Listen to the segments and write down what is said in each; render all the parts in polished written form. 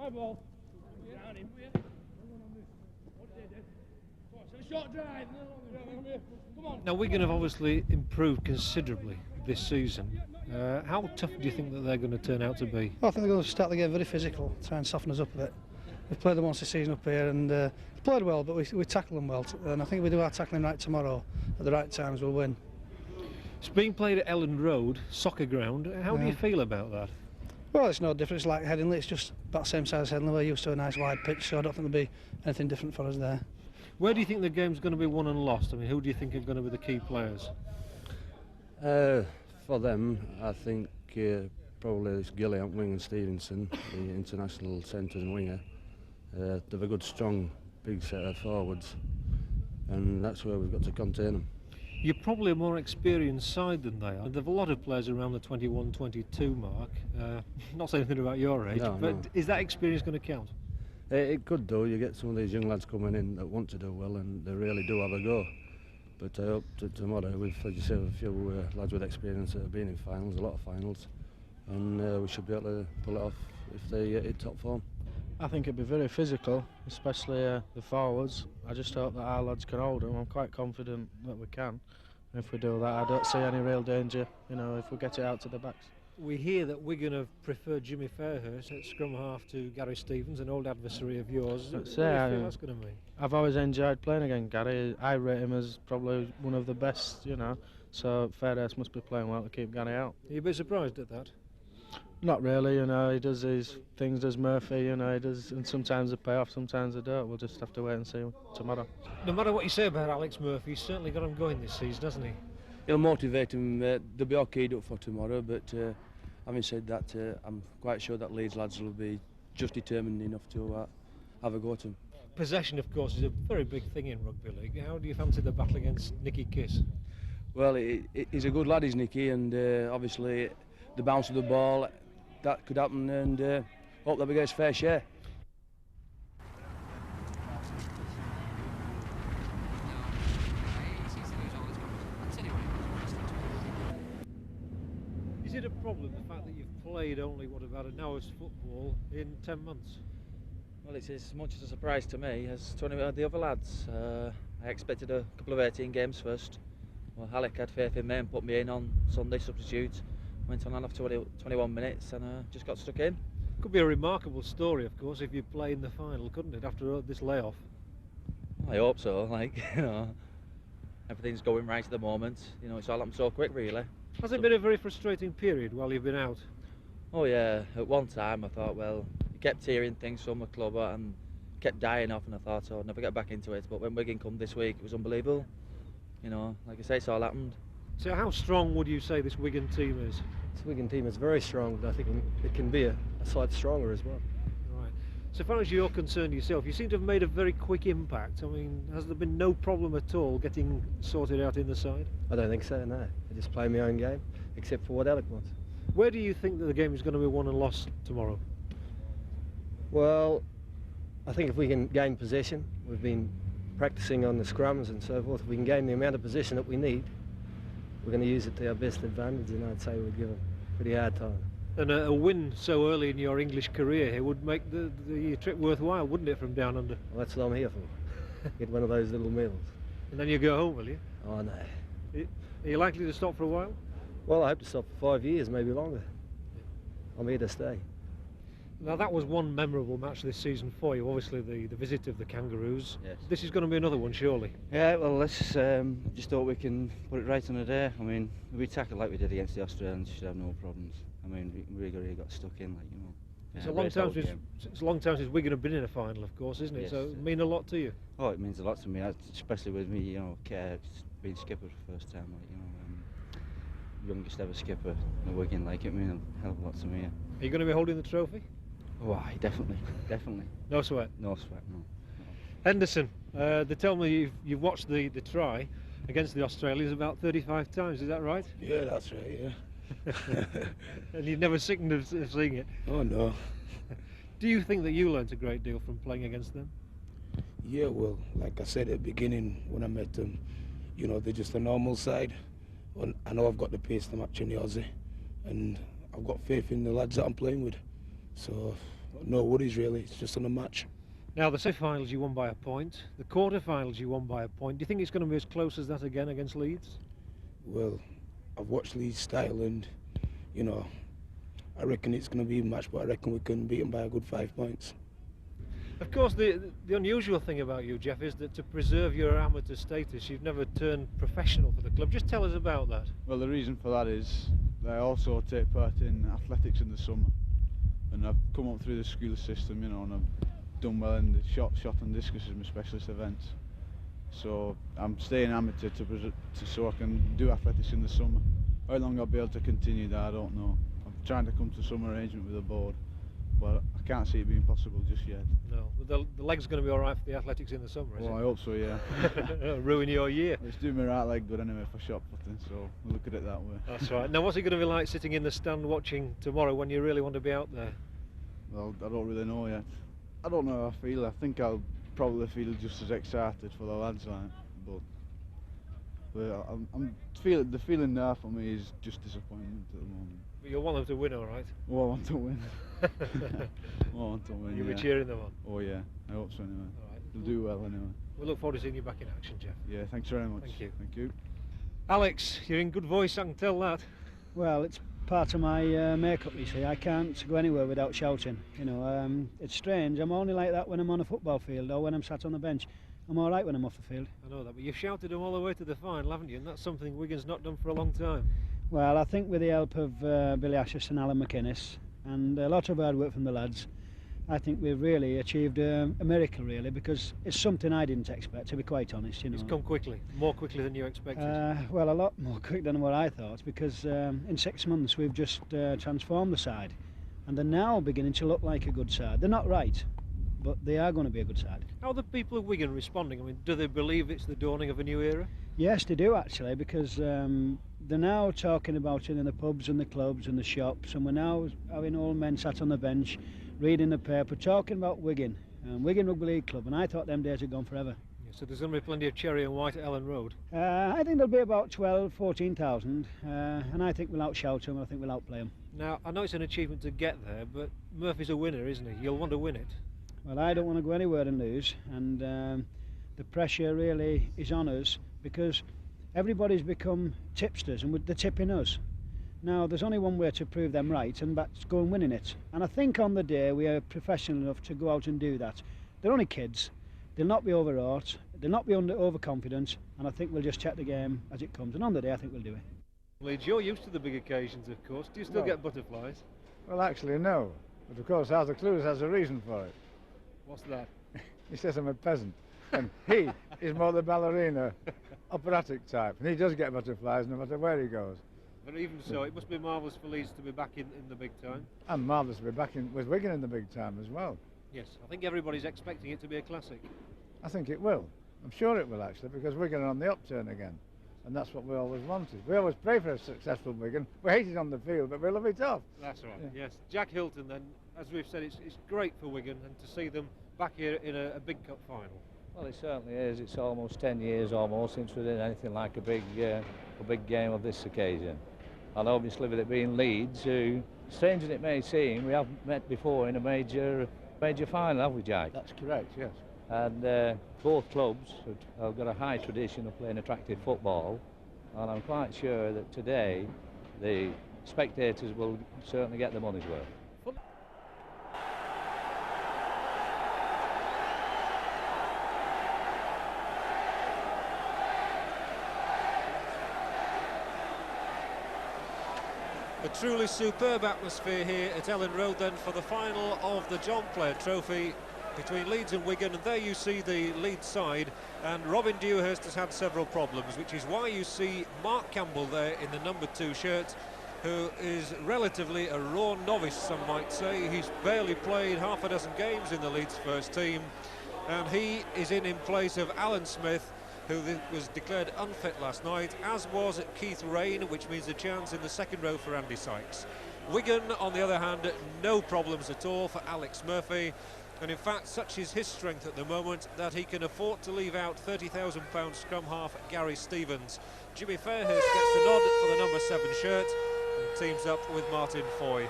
My ball. Down in with you. Short drive. Come on. Now, Wigan have obviously improved considerably this season. How tough do you think that they're going to turn out to be? Well, I think they're going to start the game very physical, try and soften us up a bit. We've played them once this season up here and played well, but we tackle them well. And I think if we do our tackling right tomorrow at the right times, we'll win. It's being played at Elland Road, soccer ground. How do you feel about that? Well, it's no different. It's like Headingley. It's just about the same size as Headingley. We're used to a nice wide pitch, so I don't think there'll be anything different for us there. Where do you think the game's going to be won and lost? I mean, who do you think are going to be the key players? For them, I think probably it's Gillian, Wing and Stevenson, the international centre and winger. They've a good, strong, big set of forwards, and that's where we've got to contain them. You're probably a more experienced side than they are. There are a lot of players around the 21, 22 mark. Not saying anything about your age, but is that experience going to count? It could do. You get some of these young lads coming in that want to do well, and they really do have a go. But I hope tomorrow we've, as you say, a few lads with experience that have been in finals, a lot of finals, and we should be able to pull it off if they hit top form. I think it'd be very physical, especially the forwards. I just hope that our lads can hold them. I'm quite confident that we can. If we do that, I don't see any real danger, you know, if we get it out to the backs. We hear that Wigan have preferred Jimmy Fairhurst at scrum half to Gary Stevens, an old adversary of yours. What do you feel that's going to mean? I've always enjoyed playing against Gary. I rate him as probably one of the best, you know, so Fairhurst must be playing well to keep Gary out. Are you a bit surprised at that? Not really, you know, he does his things, does Murphy, you know, he does, and sometimes they pay off, sometimes they don't. We'll just have to wait and see tomorrow. No matter what you say about Alex Murphy, he's certainly got him going this season, hasn't he? He'll motivate him. They'll be all keyed up for tomorrow, but having said that, I'm quite sure that Leeds lads will be just determined enough to have a go at him. Possession, of course, is a very big thing in rugby league. How do you fancy the battle against Nicky Kiss? Well, he's a good lad, is Nicky, and obviously the bounce of the ball, that could happen, and hope that we get his fair share. Is it a problem, the fact that you've played only, what, about an hour's football in 10 months? Well, it's as much as a surprise to me as to any of the other lads. I expected a couple of 18 games first. Well, Halleck had faith in me and put me in on Sunday substitute. Went on after 21 minutes and just got stuck in. Could be a remarkable story, of course, if you play in the final, couldn't it, after this layoff? I hope so, like, you know. Everything's going right at the moment. You know, it's all happened so quick, really. Has it been a very frustrating period while you've been out? Oh yeah, at one time I thought, well, you kept hearing things from the club and kept dying off, and I thought, oh, I'll never get back into it. But when Wigan come this week, it was unbelievable. You know, like I say, it's all happened. So how strong would you say this Wigan team is? This Wigan team is very strong, but I think it can be a side stronger as well. Right. So far as you're concerned yourself, you seem to have made a very quick impact. I mean, has there been no problem at all getting sorted out in the side? I don't think so, no. I just play my own game, except for what Alec wants. Where do you think that the game is going to be won and lost tomorrow? Well, I think if we can gain possession, we've been practicing on the scrums and so forth, if we can gain the amount of possession that we need, we're going to use it to our best advantage, and I'd say we'd give them a pretty hard time. And a win so early in your English career here would make the trip worthwhile, wouldn't it, from down under? Well, that's what I'm here for. Get one of those little meals. And then you go home, will you? Oh, no. Are you likely to stop for a while? Well, I hope to stop for 5 years, maybe longer. I'm here to stay. Now, that was one memorable match this season for you, obviously the visit of the Kangaroos. Yes. This is going to be another one, surely? Yeah, well, let's just hope we can put it right on the day. I mean, if we tackle like we did against the Australians, should have no problems. I mean, we really got stuck in, like, you know. It's a long time since Wigan have been in a final, of course, isn't it? Yes. So it mean a lot to you? Oh, it means a lot to me, especially with me, you know, being skipper for the first time, like, you know. Youngest ever skipper in Wigan, like, it means a hell of a lot to me. Yeah. Are you going to be holding the trophy? Oh, aye, definitely, definitely. No sweat? No sweat, no. Henderson, they tell me you've watched the try against the Australians about 35 times, is that right? Yeah, that's right, yeah. And you've never sickened of seeing it? Oh, no. Do you think that you learnt a great deal from playing against them? Yeah, well, like I said at the beginning when I met them, you know, they're just a normal side. I know I've got the pace to match in the Aussie, and I've got faith in the lads that I'm playing with. So no worries really. It's just on a match. Now, the semi-finals you won by a point, the quarter-finals you won by a point. Do you think it's going to be as close as that again against Leeds? Well, I've watched Leeds' style and, you know, I reckon it's going to be a match, but I reckon we can beat them by a good 5 points. Of course, the unusual thing about you, Jeff, is that to preserve your amateur status, you've never turned professional for the club. Just tell us about that. Well, the reason for that is that I also take part in athletics in the summer, and I've come up through the school system, you know, and I've done well in the shot and discus as my specialist events. So I'm staying amateur so I can do athletics in the summer. How long I'll be able to continue that, I don't know. I'm trying to come to some arrangement with the board, but I can't see it being possible just yet. No, but the leg's going to be all right for the athletics in the summer, is it? Well, I hope so, yeah. Ruin your year. It's doing my right leg good anyway for shot putting, so we'll look at it that way. That's right. Now, what's it going to be like sitting in the stand watching tomorrow when you really want to be out there? Well, I don't really know yet. I don't know how I feel. I think I'll probably feel just as excited for the lads, like, but I'm feeling, the feeling there for me is just disappointment at the moment. But you'll want them to win, all right? Well, I want to win. I want to win. You'll be cheering them on. Oh yeah, I hope so anyway. All right. They'll do well anyway. We look forward to seeing you back in action, Jeff. Yeah, thanks very much. Thank you. Thank you. Alex, you're in good voice, I can tell that. Well, it's part of my makeup, you see. I can't go anywhere without shouting. You know, it's strange. I'm only like that when I'm on a football field or when I'm sat on the bench. I'm all right when I'm off the field. I know that, but you've shouted them all the way to the final, haven't you? And that's something Wigan's not done for a long time. Well, I think with the help of Billy Ashurst and Alan McInnes and a lot of hard work from the lads, I think we've really achieved a miracle, really, because it's something I didn't expect, to be quite honest. You know, it's come quickly, more quickly than you expected. Well, a lot more quick than what I thought, because in 6 months we've just transformed the side, and they're now beginning to look like a good side. They're not right, but they are going to be a good side. How are the people of Wigan responding? I mean, do they believe it's the dawning of a new era? Yes, they do actually, because they're now talking about it in the pubs and the clubs and the shops, and we're now having old men sat on the bench reading the paper talking about Wigan, Wigan Rugby League Club, and I thought them days had gone forever. Yeah, so there's going to be plenty of cherry and white at Ellen Road? I think there'll be about 12, 14,000, and I think we'll outshout them, I think we'll outplay them. Now, I know it's an achievement to get there, but Murphy's a winner, isn't he? You'll want to win it. Well, I don't want to go anywhere and lose, and the pressure really is on us, because everybody's become tipsters and they're tipping us. Now, there's only one way to prove them right, and that's go and winning it. And I think on the day we are professional enough to go out and do that. They're only kids, they'll not be overwrought, they'll not be overconfident, and I think we'll just check the game as it comes. And on the day, I think we'll do it. Leeds, you're used to the big occasions, of course. Do you still get butterflies? Well, actually, no. But of course, Arthur Clues has a reason for it. What's that? He says I'm a peasant, and he is more the ballerina, operatic type, and he does get butterflies no matter where he goes. But even so, it must be marvellous for Leeds to be back in the big time. And marvellous to be back with Wigan in the big time as well. Yes, I think everybody's expecting it to be a classic. I think it will. I'm sure it will, actually, because Wigan are on the upturn again. And that's what we always wanted. We always pray for a successful Wigan. We hate it on the field, but we love it off. That's right, yes. Jack Hilton, then, as we've said, it's great for Wigan, and to see them back here in a big cup final. Well, it certainly is. It's almost 10 years since we did anything like a big game of this occasion. And obviously with it being Leeds, who, strange as it may seem, we haven't met before in a major final, have we, Jack? That's correct, yes. And both clubs have got a high tradition of playing attractive football, and I'm quite sure that today the spectators will certainly get their money's worth. A truly superb atmosphere here at Ellen Road then for the final of the John Player Trophy between Leeds and Wigan, and there you see the Leeds side, and Robin Dewhurst has had several problems, which is why you see Mark Campbell there in the number 2 shirt, who is relatively a raw novice, some might say. He's barely played half a dozen games in the Leeds first team, and he is in place of Alan Smith, who was declared unfit last night, as was Keith Rain, which means a chance in the second row for Andy Sykes. Wigan, on the other hand, no problems at all for Alex Murphy, and in fact such is his strength at the moment that he can afford to leave out £30,000 scrum half Gary Stevens. Jimmy Fairhurst gets the nod for the number 7 shirt and teams up with Martin Foy.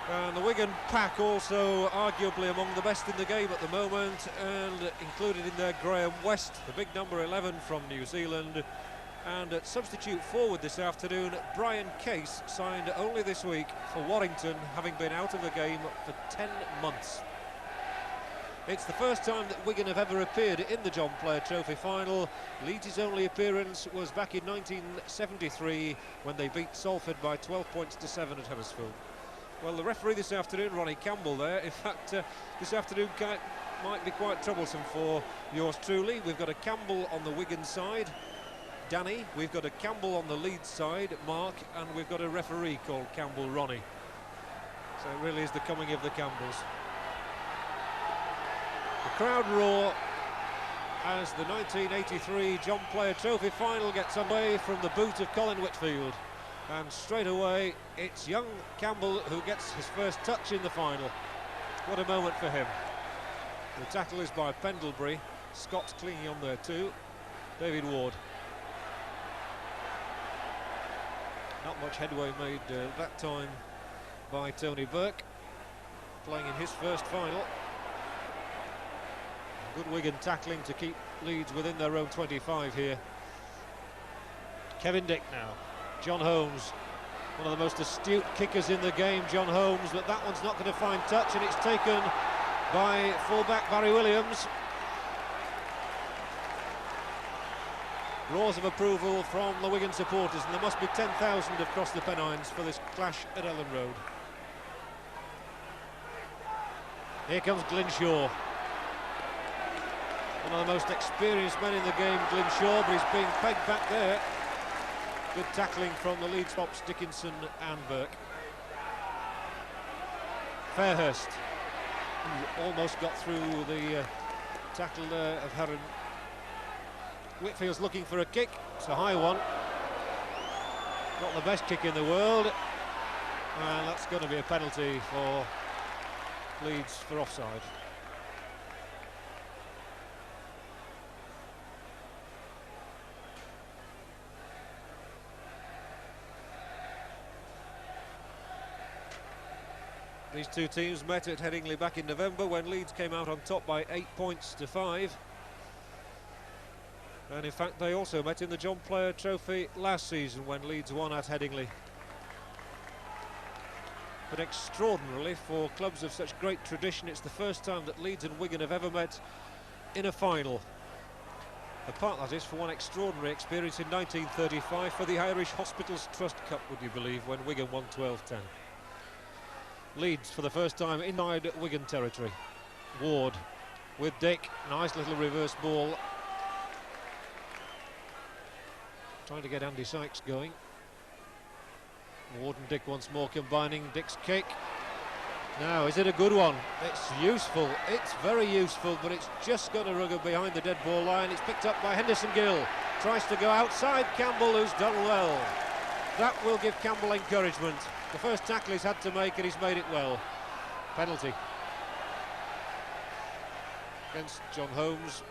And the Wigan pack also arguably among the best in the game at the moment, and included in there Graham West, the big number 11 from New Zealand. And at substitute forward this afternoon, Brian Case, signed only this week for Warrington, having been out of the game for 10 months. It's the first time that Wigan have ever appeared in the John Player Trophy final. Leeds' only appearance was back in 1973 when they beat Salford by 12 points to 7 at Huddersfield. Well, the referee this afternoon, Ronnie Campbell there, in fact, this afternoon might be quite troublesome for yours truly. We've got a Campbell on the Wigan side, Danny. We've got a Campbell on the Leeds side, Mark, and we've got a referee called Campbell, Ronnie. So it really is the coming of the Campbells. The crowd roar as the 1983 John Player Trophy final gets away from the boot of Colin Whitfield. And straight away, it's young Campbell who gets his first touch in the final. What a moment for him. The tackle is by Pendlebury. Scott's clinging on there too. David Ward. Not much headway made that time by Tony Burke, playing in his first final. Good Wigan tackling to keep Leeds within their own 25 here. Kevin Dick now. John Holmes, one of the most astute kickers in the game, John Holmes, but that one's not going to find touch, and it's taken by fullback Barry Williams. Roars of approval from the Wigan supporters, and there must be 10,000 across the Pennines for this clash at Ellen Road. Here comes Glyn Shaw. One of the most experienced men in the game, Glyn Shaw, but he's being pegged back there. Good tackling from the Leeds tops, Dickinson and Burke. Fairhurst, who almost got through the tackle of Heron. Whitfield's looking for a kick. It's a high one. Not the best kick in the world. And that's going to be a penalty for Leeds for offside. These two teams met at Headingley back in November when Leeds came out on top by 8 points to 5. And in fact they also met in the John Player Trophy last season when Leeds won at Headingley. But extraordinarily, for clubs of such great tradition, it's the first time that Leeds and Wigan have ever met in a final. Apart, that is, for one extraordinary experience in 1935 for the Irish Hospitals Trust Cup, would you believe, when Wigan won 12-10. Leeds for the first time inside Wigan territory. Ward with Dick, nice little reverse ball. Trying to get Andy Sykes going. Ward and Dick once more combining. Dick's kick. Now, is it a good one? It's useful, it's very useful, but it's just got to rugger behind the dead ball line. It's picked up by Henderson Gill. Tries to go outside Campbell, who's done well. That will give Campbell encouragement. The first tackle he's had to make, and he's made it well. Penalty against John Holmes.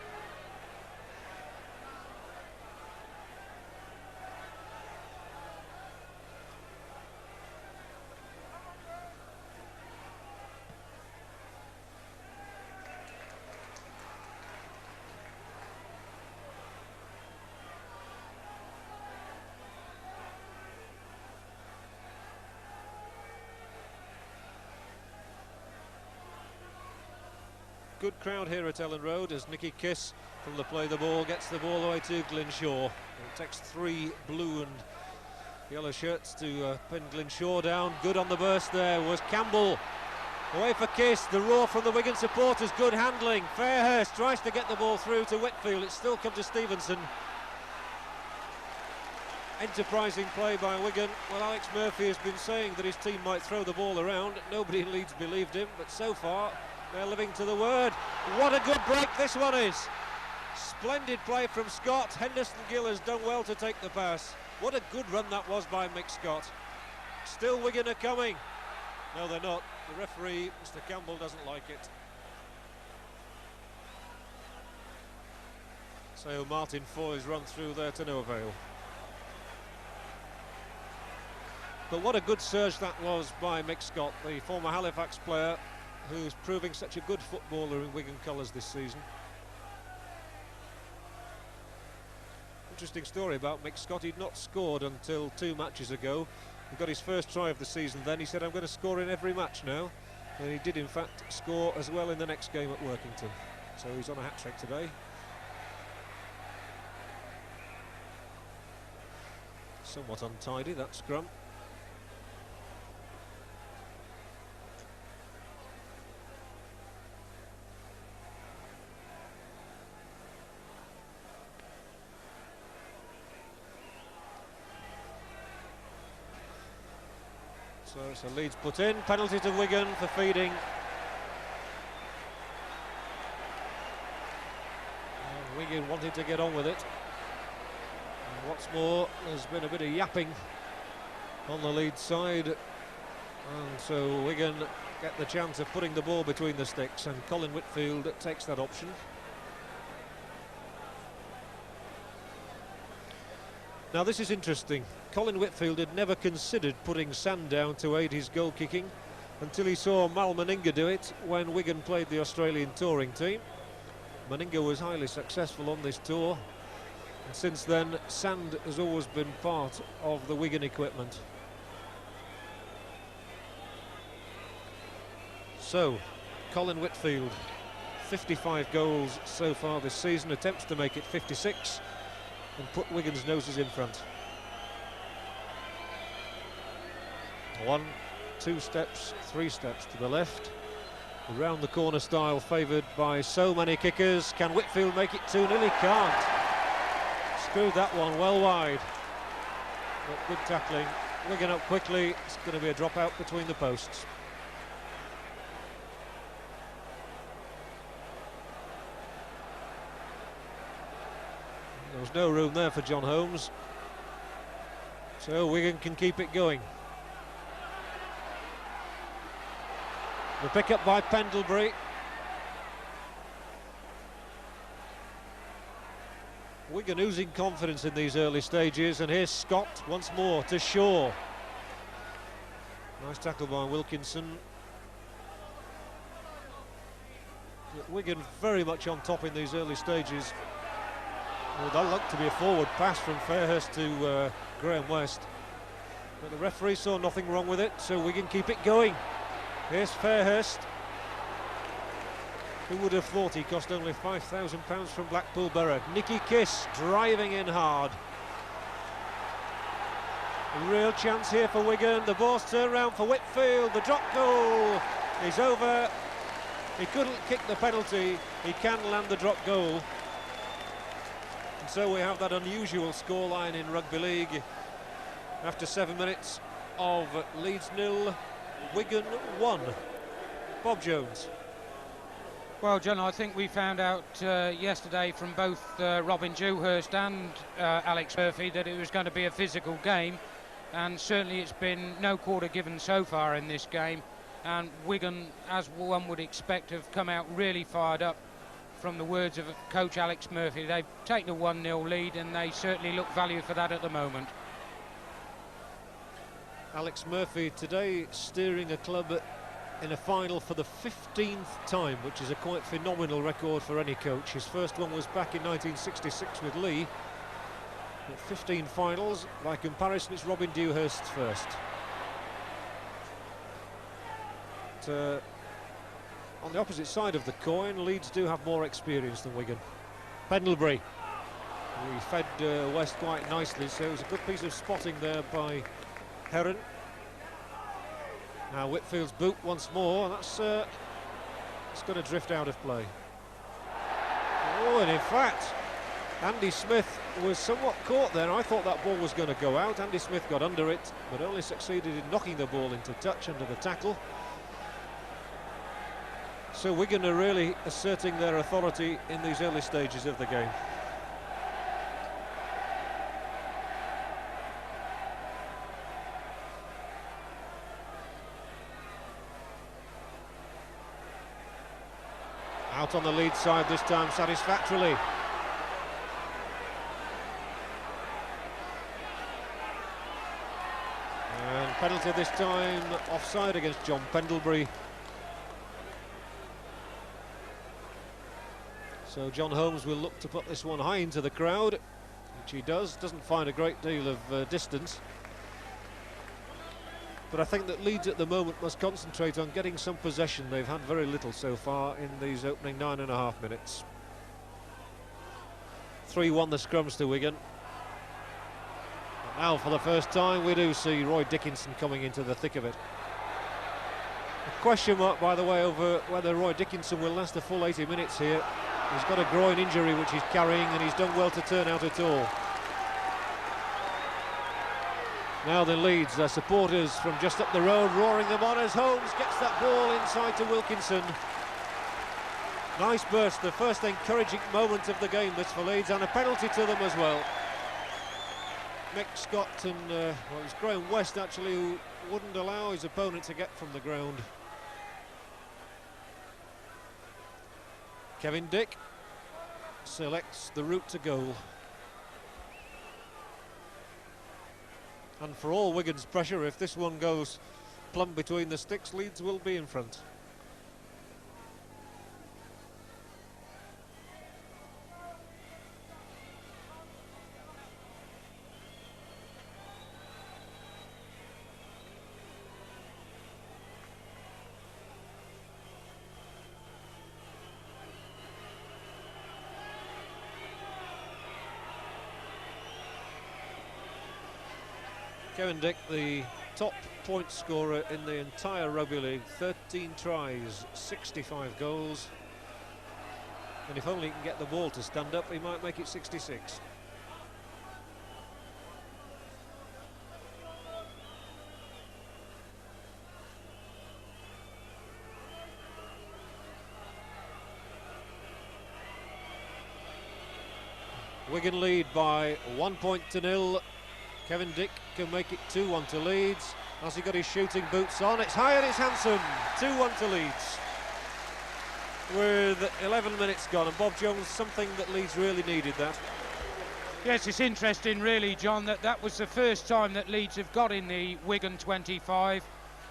Good crowd here at Ellen Road as Nicky Kiss from the play the ball gets the ball away to Glyn Shaw. It takes 3 blue and yellow shirts to pin Glyn Shaw down. Good on the burst there was Campbell. Away for Kiss, the roar from the Wigan supporters, good handling. Fairhurst tries to get the ball through to Whitfield, it's still come to Stevenson. Enterprising play by Wigan. Well, Alex Murphy has been saying that his team might throw the ball around. Nobody in Leeds believed him, but so far they're living to the word. What a good break this one is. Splendid play from Scott. Henderson Gill has done well to take the pass. What a good run that was by Mick Scott. Still Wigan are coming. No, they're not. The referee, Mr. Campbell, doesn't like it. So Martin Foy's run through there to no avail. But what a good surge that was by Mick Scott, the former Halifax player, who's proving such a good footballer in Wigan colours this season. Interesting story about Mick Scott. He'd not scored until 2 matches ago. He got his first try of the season then. He said, I'm going to score in every match now. And he did, in fact, score as well in the next game at Workington. So he's on a hat-trick today. Somewhat untidy, that scrum. So it's a Leeds put in, penalty to Wigan for feeding. And Wigan wanted to get on with it. And what's more, there's been a bit of yapping on the Leeds side. And so Wigan get the chance of putting the ball between the sticks, and Colin Whitfield takes that option. Now this is interesting. Colin Whitfield had never considered putting Sand down to aid his goal kicking until he saw Mal Meninga do it when Wigan played the Australian touring team. Meninga was highly successful on this tour, and since then Sand has always been part of the Wigan equipment. So, Colin Whitfield, 55 goals so far this season, attempts to make it 56 and put Wigan's noses in front. 1, 2 steps, 3 steps to the left. Around the corner style favoured by so many kickers. Can Whitfield make it 2-0? He can't. Screwed that one well wide. But good tackling. Wigan up quickly. It's going to be a dropout between the posts. There was no room there for John Holmes. So Wigan can keep it going. The pick-up by Pendlebury. Wigan oozing confidence in these early stages, and here's Scott once more to Shaw. Nice tackle by Wilkinson. But Wigan very much on top in these early stages. Well, that looked to be a forward pass from Fairhurst to Graham West. But the referee saw nothing wrong with it, so Wigan keep it going. Here's Fairhurst. Who would have thought he cost only £5,000 from Blackpool Borough? Nicky Kiss driving in hard. A real chance here for Wigan. The ball's turned round for Whitfield. The drop goal is over. He couldn't kick the penalty. He can land the drop goal. And so we have that unusual scoreline in rugby league. After 7 minutes of Leeds 0, Wigan 1. Bob Jones. Well, John, I think we found out yesterday from both Robin Dewhurst and Alex Murphy that it was going to be a physical game, and certainly it's been no quarter given so far in this game, and Wigan, as one would expect, have come out really fired up. From the words of coach Alex Murphy, they've taken a 1-0 lead, and they certainly look value for that at the moment. Alex Murphy today steering a club in a final for the 15th time, which is a quite phenomenal record for any coach. His first one was back in 1966 with Lee. But 15 finals, by comparison, it's Robin Dewhurst's first. But, on the opposite side of the coin, Leeds do have more experience than Wigan. Pendlebury. We fed West quite nicely, so it was a good piece of spotting there by Heron. Now Whitfield's boot once more, and that's it's going to drift out of play. Oh, and in fact, Andy Smith was somewhat caught there. I thought that ball was going to go out. Andy Smith got under it, but only succeeded in knocking the ball into touch under the tackle. So Wigan are really asserting their authority in these early stages of the game. Out on the lead side this time satisfactorily. And penalty this time, offside against John Pendlebury. So John Holmes will look to put this one high into the crowd, which he does. Doesn't find a great deal of distance. But I think that Leeds at the moment must concentrate on getting some possession. They've had very little so far in these opening 9.5 minutes. 3-1 the scrums to Wigan. And now for the first time we do see Roy Dickinson coming into the thick of it. A question mark, by the way, over whether Roy Dickinson will last a full 80 minutes here. He's got a groin injury which he's carrying, and he's done well to turn out at all. Now then, Leeds, their supporters from just up the road roaring them on as Holmes gets that ball inside to Wilkinson. Nice burst, the first encouraging moment of the game this for Leeds, and a penalty to them as well. Mick Scott and, well, it was Graham West actually who wouldn't allow his opponent to get from the ground. Kevin Dick selects the route to goal. And for all Wigan's pressure, if this one goes plumb between the sticks, Leeds will be in front. Kevin Dick, the top point scorer in the entire Rugby League, 13 tries, 65 goals. And if only he can get the ball to stand up, he might make it 66. Wigan lead by 1-0. Kevin Dick can make it 2-1 to Leeds. Has he got his shooting boots on? It's high and it's handsome. 2-1 to Leeds. With 11 minutes gone, and Bob Jones, something that Leeds really needed that. Yes, it's interesting really, John, that was the first time that Leeds have got in the Wigan 25.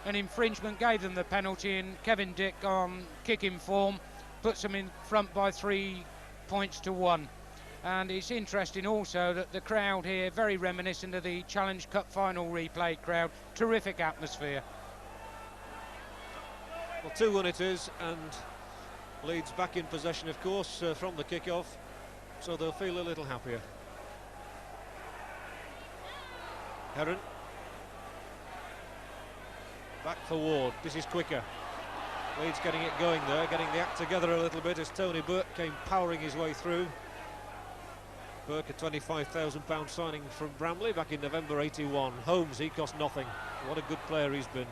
An infringement gave them the penalty, and Kevin Dick on kicking form puts them in front by 3 points to 1. And it's interesting also that the crowd here, very reminiscent of the Challenge Cup final replay crowd. Terrific atmosphere. Well, 2-1 it is, and Leeds back in possession, of course, from the kick-off, so they'll feel a little happier. Heron. Back for Ward. This is quicker. Leeds getting it going there, getting the act together a little bit as Tony Burke came powering his way through. Burke, a £25,000 signing from Bramley back in November '81. Holmes, he cost nothing. What a good player he's been.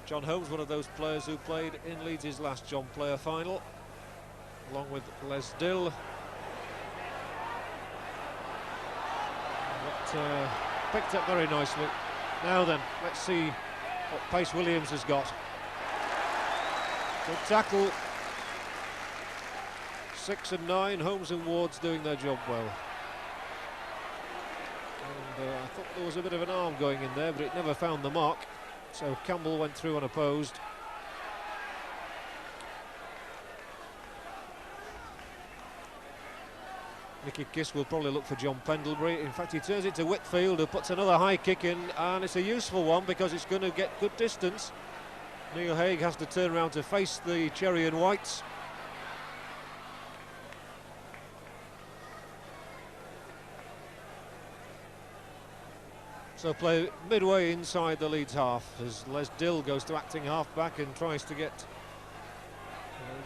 John Holmes, one of those players who played in Leeds' last John Player final, along with Les Dill. But, picked up very nicely. Now then, let's see what pace Williams has got. Good tackle. 6 and 9, Holmes and Ward's doing their job well. And I thought there was a bit of an arm going in there, but it never found the mark. So Campbell went through unopposed. Nicky Kiss will probably look for John Pendlebury. In fact, he turns it to Whitfield, who puts another high kick in, and it's a useful one because it's going to get good distance. Neil Haig has to turn around to face the Cherry and Whites. So play midway inside the Leeds half as Les Dill goes to acting half-back and tries to get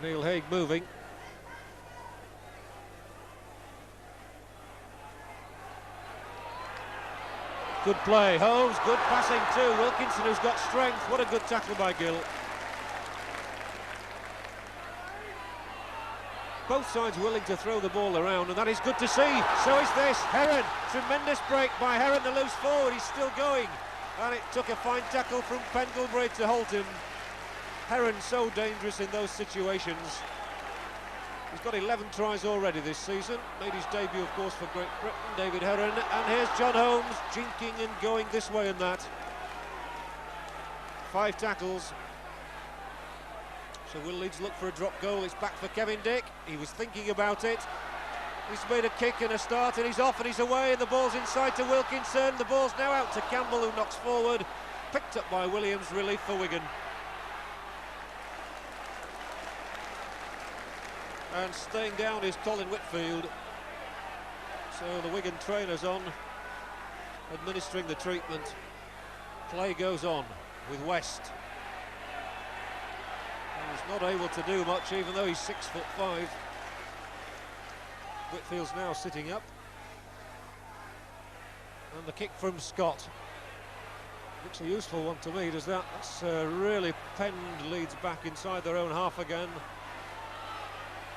Neil Haig moving. Good play, Holmes, good passing too. Wilkinson, who's got strength. What a good tackle by Gill. Both sides willing to throw the ball around, and that is good to see. So is this. Heron, tremendous break by Heron, the loose forward. He's still going, and it took a fine tackle from Pendlebury to halt him. Heron so dangerous in those situations. He's got 11 tries already this season. Made his debut, of course, for Great Britain, David Heron. And here's John Holmes, jinking and going this way and that. 5 tackles. So will Leeds look for a drop goal? It's back for Kevin Dick. He was thinking about it. He's made a kick and a start, and he's off and he's away, and the ball's inside to Wilkinson. The ball's now out to Campbell, who knocks forward. Picked up by Williams, relief for Wigan. And staying down is Colin Whitfield. So the Wigan trainer's on, administering the treatment. Play goes on with West. He's not able to do much, even though he's 6'5". Whitfield's now sitting up. And the kick from Scott. Looks a useful one to me, does that? That's really penned Leeds back inside their own half again.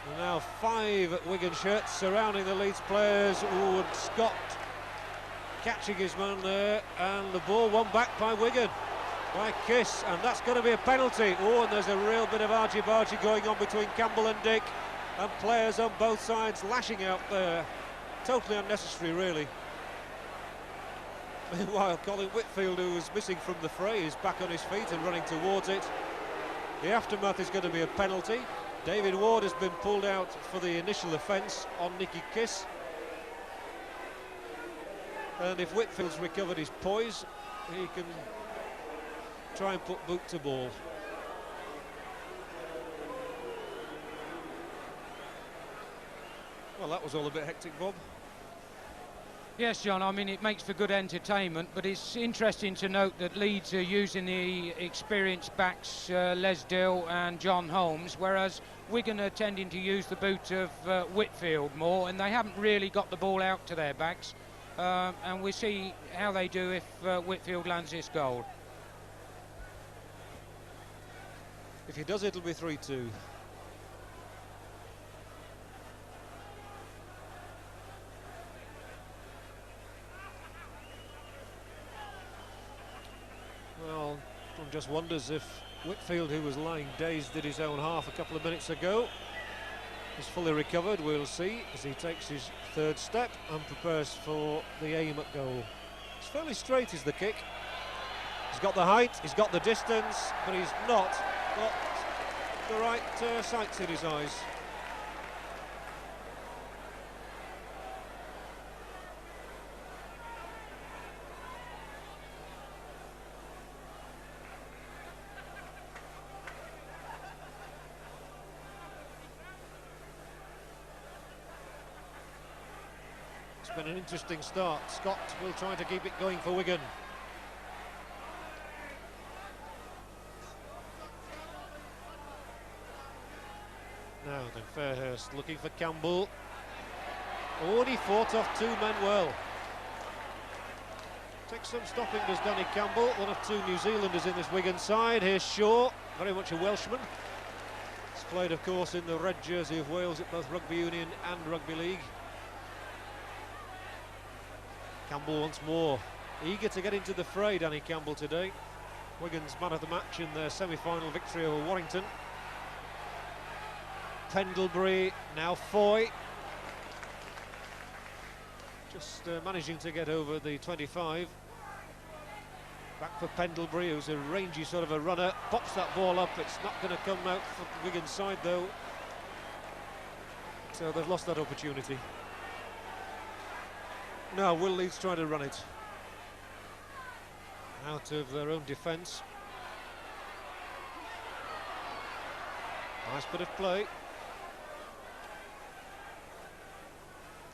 And now 5 Wigan shirts surrounding the Leeds players. Ooh, and Scott catching his man there, and the ball won back by Wigan, by Kiss, and that's going to be a penalty. Oh, and there's a real bit of argy-bargy going on between Campbell and Dick, and players on both sides lashing out there. Totally unnecessary, really. Meanwhile, Colin Whitfield, who was missing from the fray, is back on his feet and running towards it. The aftermath is going to be a penalty. David Ward has been pulled out for the initial offence on Nicky Kiss. And if Whitfield's recovered his poise, he can try and put boot to ball. Well, that was all a bit hectic, Bob. Yes, John, I mean, it makes for good entertainment, but it's interesting to note that Leeds are using the experienced backs, Les Dill and John Holmes, whereas Wigan are tending to use the boot of Whitfield more, and they haven't really got the ball out to their backs. And we'll see how they do if Whitfield lands this goal. If he does, it'll be 3-2. Well, one just wonders if Whitfield, who was lying dazed at his own half a couple of minutes ago, is fully recovered. We'll see as he takes his 3rd step and prepares for the aim at goal. It's fairly straight is the kick. He's got the height, he's got the distance, but he's not got the right sights in his eyes. It's been an interesting start. Scott will try to keep it going for Wigan. Now then, Fairhurst looking for Campbell. Oh, and he fought off 2 men well. Takes some stopping, does Danny Campbell, one of 2 New Zealanders in this Wigan side. Here's Shaw, very much a Welshman. He's played, of course, in the red jersey of Wales at both Rugby Union and Rugby League. Campbell once more, eager to get into the fray, Danny Campbell today. Wigan's man of the match in their semi-final victory over Warrington. Pendlebury, now Foy. Just managing to get over the 25. Back for Pendlebury, who's a rangy sort of a runner. Pops that ball up, it's not going to come out for Wigan's side though. So they've lost that opportunity. Now will Leeds try to run it out of their own defence? Nice bit of play.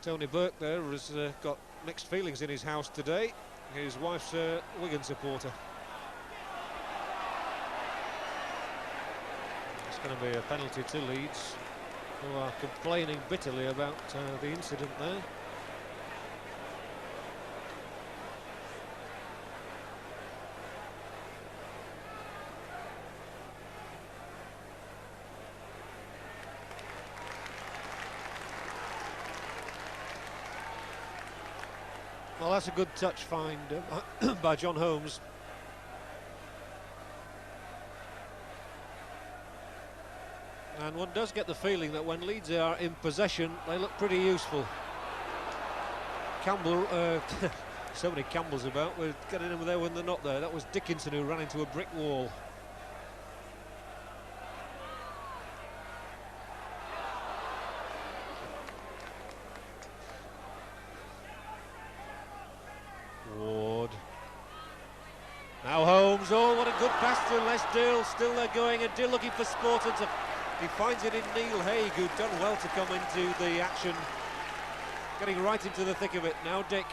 Tony Burke there has got mixed feelings in his house today. His wife's a Wigan supporter. It's going to be a penalty to Leeds, who are complaining bitterly about the incident there. Well, that's a good touch find by John Holmes. And one does get the feeling that when Leeds are in possession, they look pretty useful. Campbell, so many Campbells about, we're getting them there when they're not there. That was Dickinson who ran into a brick wall. Ward. Now Holmes, oh what a good pass to Les Dill, still they're going, and Dill looking for Sporton. He finds it in Neil Haig, who'd done well to come into the action. Getting right into the thick of it, now Dick.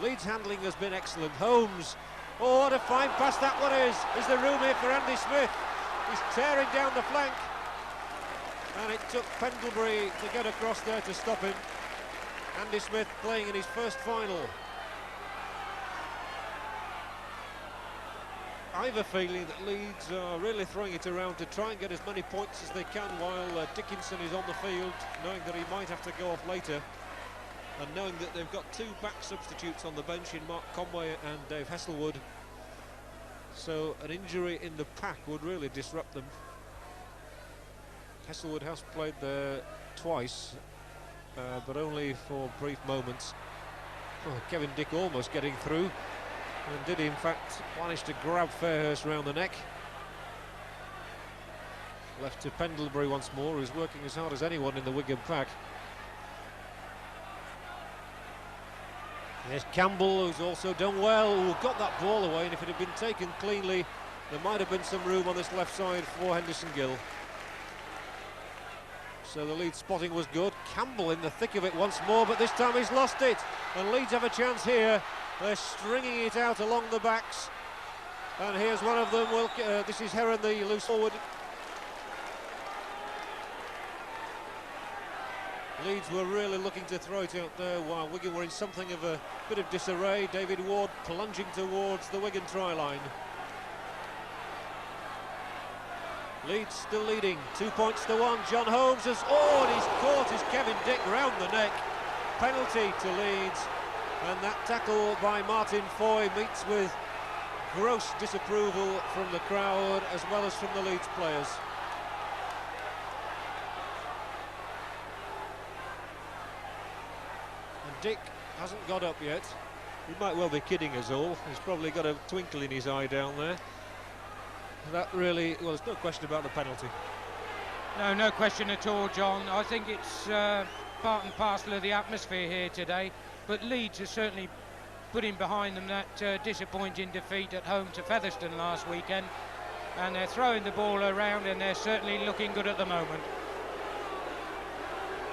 Leeds handling has been excellent. Holmes, oh what a fine pass that one is. Is there room here for Andy Smith? He's tearing down the flank. And it took Pendlebury to get across there to stop him. Andy Smith playing in his first final. I have a feeling that Leeds are really throwing it around to try and get as many points as they can while Dickinson is on the field, knowing that he might have to go off later, and knowing that they've got two back substitutes on the bench in Mark Conway and Dave Hesselwood. So an injury in the pack would really disrupt them. Hesselwood has played there twice, but only for brief moments. Oh, Kevin Dick almost getting through. And did he in fact manage to grab Fairhurst round the neck. Left to Pendlebury once more, who's working as hard as anyone in the Wigan pack. There's Campbell, who's also done well, who got that ball away, and if it had been taken cleanly, there might have been some room on this left side for Henderson Gill. So the Leeds spotting was good. Campbell in the thick of it once more, but this time he's lost it, and Leeds have a chance here. They're stringing it out along the backs, and here's one of them. This is Heron, the loose forward. Leeds were really looking to throw it out there while Wigan were in something of a bit of disarray. David Ward plunging towards the Wigan try line. Leeds still leading, 2 points to 1. John Holmes has, oh, and he's caught his Kevin Dick round the neck. Penalty to Leeds. And that tackle by Martin Foy meets with gross disapproval from the crowd as well as from the Leeds players. And Dick hasn't got up yet. He might well be kidding us all. He's probably got a twinkle in his eye down there. That really, well, there's no question about the penalty. No question at all, John. I think it's part and parcel of the atmosphere here today. But Leeds are certainly putting behind them that disappointing defeat at home to Featherstone last weekend, and they're throwing the ball around, and they're certainly looking good at the moment.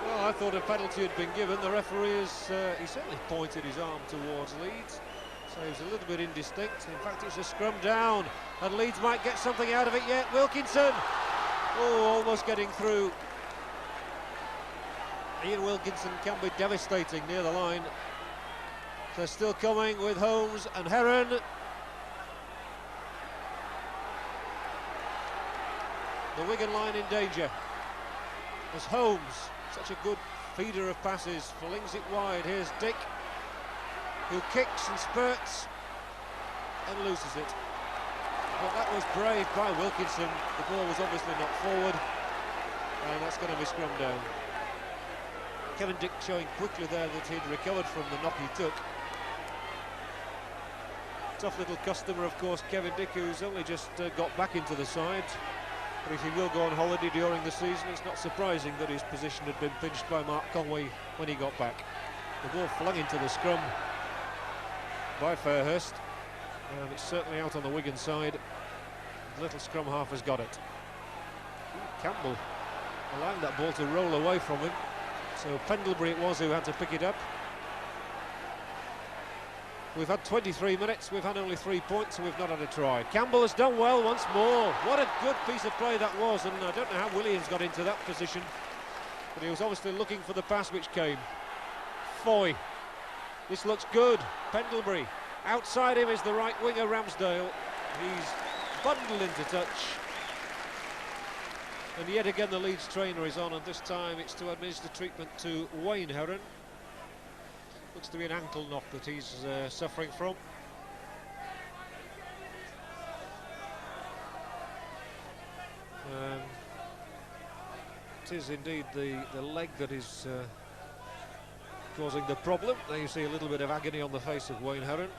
Well, I thought a penalty had been given. The referee has he certainly pointed his arm towards Leeds, so he was a little bit indistinct. In fact, it's a scrum down, and Leeds might get something out of it yet. Wilkinson, oh, almost getting through. Ian Wilkinson can be devastating near the line. They're still coming with Holmes and Heron. The Wigan line in danger. As Holmes, such a good feeder of passes, flings it wide. Here's Dick, who kicks and spurts and loses it. But that was brave by Wilkinson. The ball was obviously not forward, and that's going to be scrummed down. Kevin Dick showing quickly there that he'd recovered from the knock he took. Tough little customer, of course, Kevin Dick, who's only just got back into the side. But if he will go on holiday during the season, it's not surprising that his position had been pinched by Mark Conway when he got back. The ball flung into the scrum by Fairhurst, and it's certainly out on the Wigan side. The little scrum half has got it. Campbell allowing that ball to roll away from him. So Pendlebury it was who had to pick it up. We've had 23 minutes, we've had only 3 points, and we've not had a try. Campbell has done well once more. What a good piece of play that was, and I don't know how Williams got into that position, but he was obviously looking for the pass which came. Foy, this looks good. Pendlebury, outside him is the right winger Ramsdale. He's bundled into touch. And yet again the Leeds trainer is on, and this time it's to administer treatment to Wayne Heron. Looks to be an ankle knock that he's suffering from. it is indeed the leg that is causing the problem. There you see a little bit of agony on the face of Wayne Herron.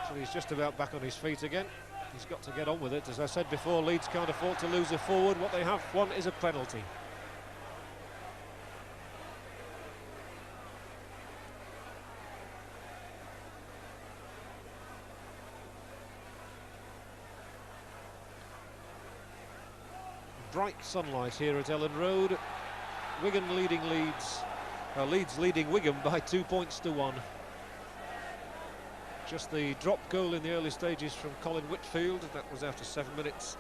So he's just about back on his feet again. He's got to get on with it. As I said before, Leeds can't afford to lose a forward. What they have won is a penalty. Bright sunlight here at Ellen Road. Wigan leading Leeds. Leeds leading Wigan by 2 points to 1. Just the drop goal in the early stages from Colin Whitfield. That was after 7 minutes.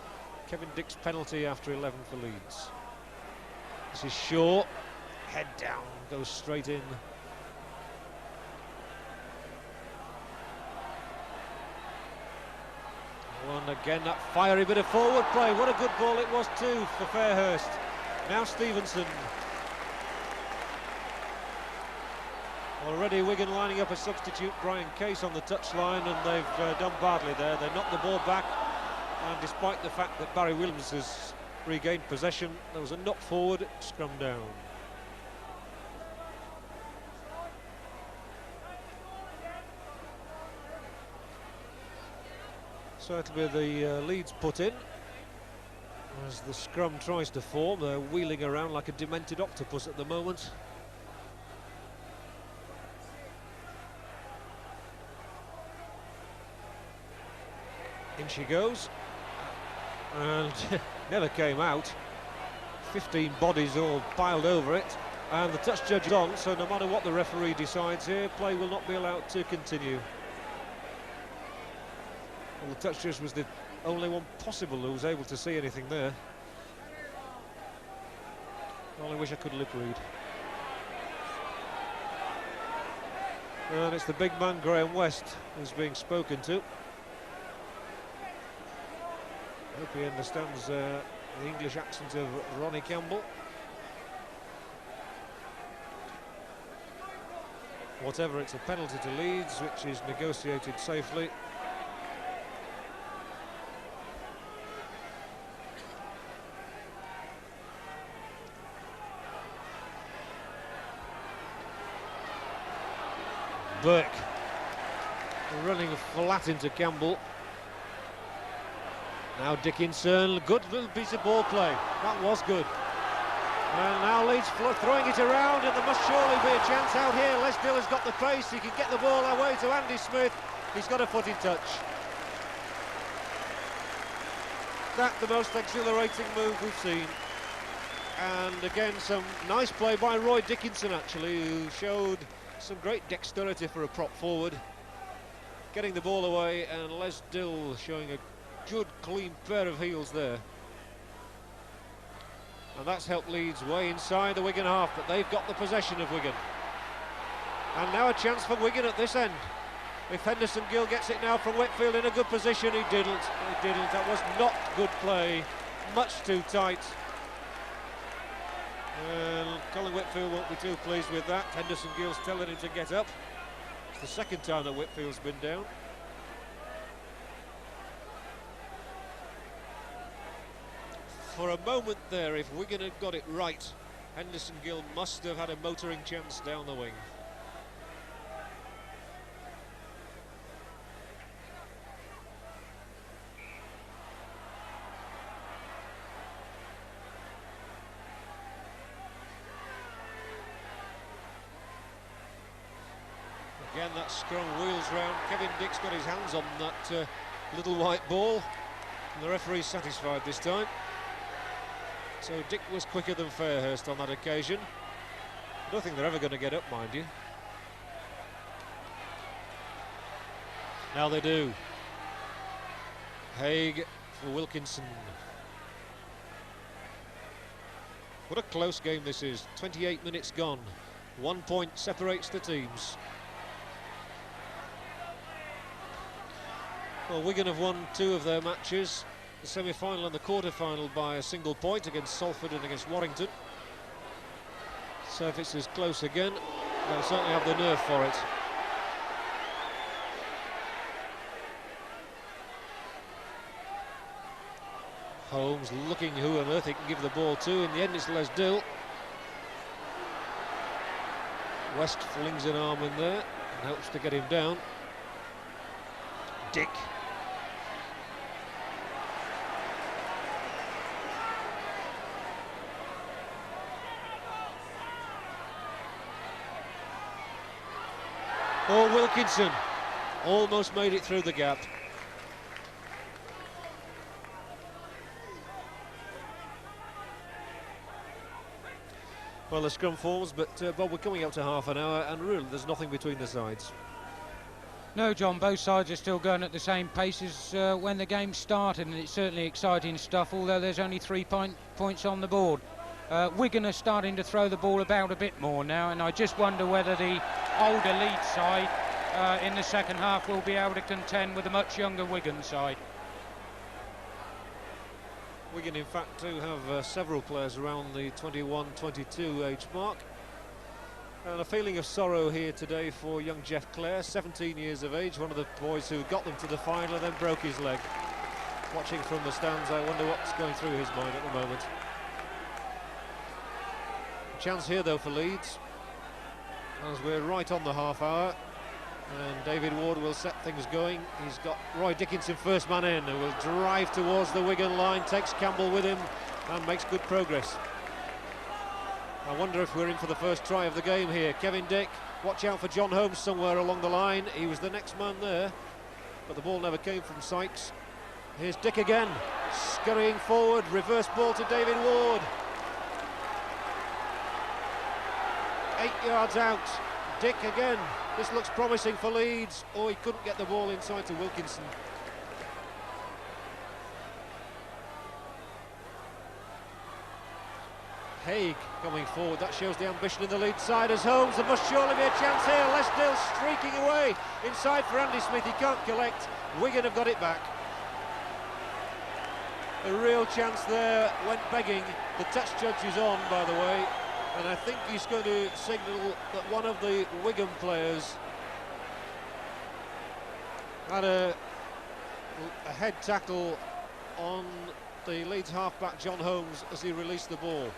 Kevin Dick's penalty after 11 for Leeds. This is Shaw. Head down, goes straight in. And again, that fiery bit of forward play. What a good ball it was too for Fairhurst. Now Stevenson. Already Wigan lining up a substitute, Brian Case, on the touchline, and they've done badly there. They knocked the ball back, and despite the fact that Barry Williams has regained possession, there was a knock forward, scrum down. So it'll be the Leeds put in as the scrum tries to form. They're wheeling around like a demented octopus at the moment. In she goes, and never came out. 15 bodies all piled over it, and the touch judge is on, so no matter what the referee decides here, play will not be allowed to continue. Well, the touch judge was the only one possible who was able to see anything there. I only wish I could lip read. And it's the big man Graham West who's being spoken to. I hope he understands the English accent of Ronnie Campbell. Whatever, it's a penalty to Leeds, which is negotiated safely. Burke running flat into Campbell. Now Dickinson, good little piece of ball play. That was good. And now Leeds throwing it around, and there must surely be a chance out here. Lesdale has got the pace, he can get the ball away to Andy Smith. He's got a foot in touch. That's the most exhilarating move we've seen. And again, some nice play by Roy Dickinson, actually, who showed some great dexterity for a prop forward. Getting the ball away, and Lesdale showing a good, clean pair of heels there. And that's helped Leeds way inside the Wigan half, but they've got the possession of Wigan. And now a chance for Wigan at this end. If Henderson Gill gets it now from Whitfield in a good position, he didn't. He didn't. That was not good play. Much too tight. And Colin Whitfield won't be too pleased with that. Henderson Gill's telling him to get up. It's the second time that Whitfield's been down. For a moment there, if Wigan had got it right, Henderson Gill must have had a motoring chance down the wing. Again, that scrum wheels round. Kevin Dick's got his hands on that little white ball, and the referee's satisfied this time. So Dick was quicker than Fairhurst on that occasion. I don't think they're ever going to get up, mind you. Now they do. Haig for Wilkinson. What a close game this is. 28 minutes gone. 1 point separates the teams. Well, Wigan have won 2 of their matches, the semi-final and the quarter-final, by a single point against Salford and against Warrington. So if it's as close again, they'll certainly have the nerve for it. Holmes looking who on earth he can give the ball to. In the end, it's Les Dill. West flings an arm in there and helps to get him down. Dick. Oh, Wilkinson almost made it through the gap. Well, the scrum forms, but Bob, we're coming up to half an hour, and really there's nothing between the sides. No, John, both sides are still going at the same pace as when the game started, and it's certainly exciting stuff, although there's only 3 points on the board. Wigan are starting to throw the ball about a bit more now, and I just wonder whether the older Leeds side in the second half will be able to contend with a much younger Wigan side. Wigan, in fact, do have several players around the 21-22 age mark. And a feeling of sorrow here today for young Jeff Clare, 17 years of age, one of the boys who got them to the final and then broke his leg. Watching from the stands, I wonder what's going through his mind at the moment. A chance here, though, for Leeds, as we're right on the half hour. And David Ward will set things going. He's got Roy Dickinson first man in, who will drive towards the Wigan line, takes Campbell with him and makes good progress. I wonder if we're in for the first try of the game here. Kevin Dick, watch out for John Holmes somewhere along the line. He was the next man there, but the ball never came from Sykes. Here's Dick again, scurrying forward, reverse ball to David Ward. 8 yards out, Dick again. This looks promising for Leeds. Oh, he couldn't get the ball inside to Wilkinson. Haig coming forward, that shows the ambition in the Leeds side as Holmes. There must surely be a chance here. Les Dill streaking away inside for Andy Smith, he can't collect. Wigan have got it back. A real chance there, went begging. The touch judge is on, by the way, and I think he's going to signal that one of the Wigan players had a head tackle on the Leeds halfback John Holmes as he released the ball.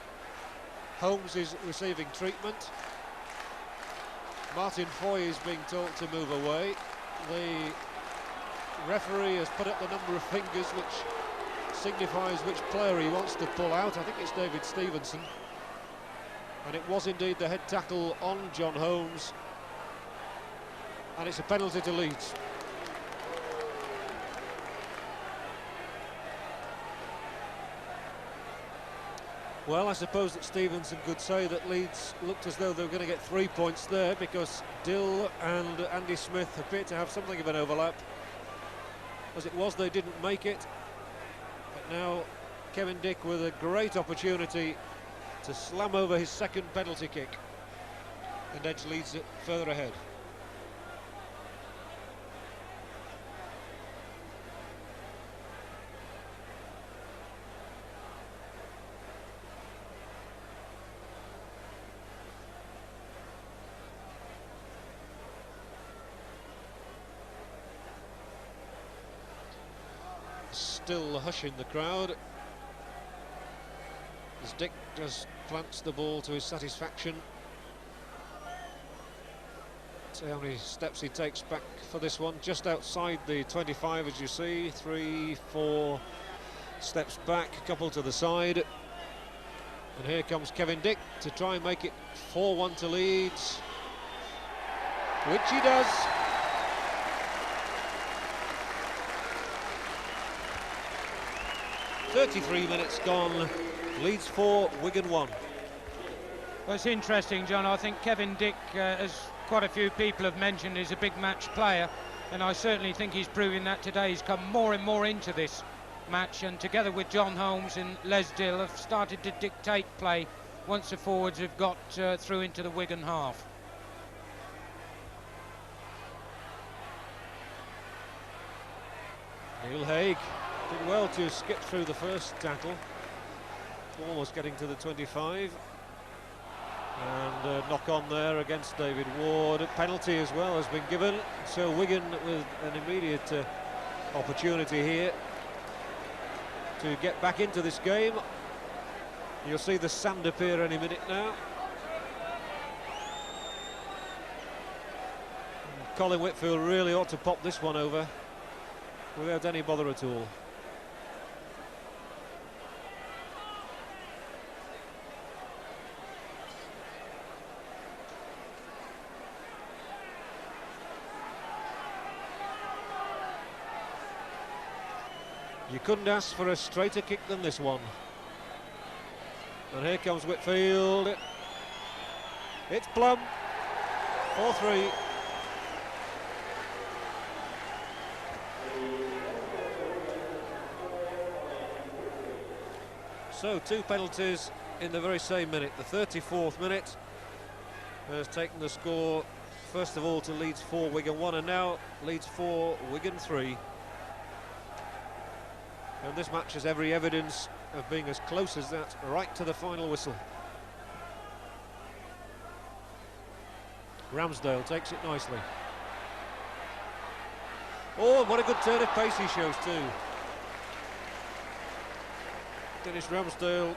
Holmes is receiving treatment. Martin Foy is being told to move away. The referee has put up the number of fingers which signifies which player he wants to pull out. I think it's David Stevenson. And it was indeed the head tackle on John Holmes. And it's a penalty to Leeds. Well, I suppose that Stevenson could say that Leeds looked as though they were going to get 3 points there, because Dill and Andy Smith appear to have something of an overlap. As it was, they didn't make it. But now Kevin Dick with a great opportunity to slam over his second penalty kick and edge Leeds further ahead. Still a hush in the crowd as Dick just plants the ball to his satisfaction. See how many steps he takes back for this one. Just outside the 25, as you see. 3, 4 steps back, a couple to the side. And here comes Kevin Dick to try and make it 4-1 to Leeds, which he does. .33 minutes gone, Leeds 4, Wigan 1. Well, it's interesting, John. I think Kevin Dick, as quite a few people have mentioned, is a big match player, and I certainly think he's proving that today. He's come more and more into this match, and together with John Holmes and Les Dill have started to dictate play once the forwards have got through into the Wigan half. Neil Haig did well to skip through the first tackle, almost getting to the 25, and knock on there against David Ward. A penalty as well has been given, so Wigan with an immediate opportunity here. to get back into this game. You'll see the sand appear any minute now. Colin Whitfield really ought to pop this one over without any bother at all. You couldn't ask for a straighter kick than this one. And here comes Whitfield. It's plumb. 4-3. So 2 penalties in the very same minute. The 34th minute has taken the score first of all to Leeds 4, Wigan 1, and now Leeds 4, Wigan 3. And this match has every evidence of being as close as that, right to the final whistle. Ramsdale takes it nicely. Oh, what a good turn of pace he shows too. Dennis Ramsdale,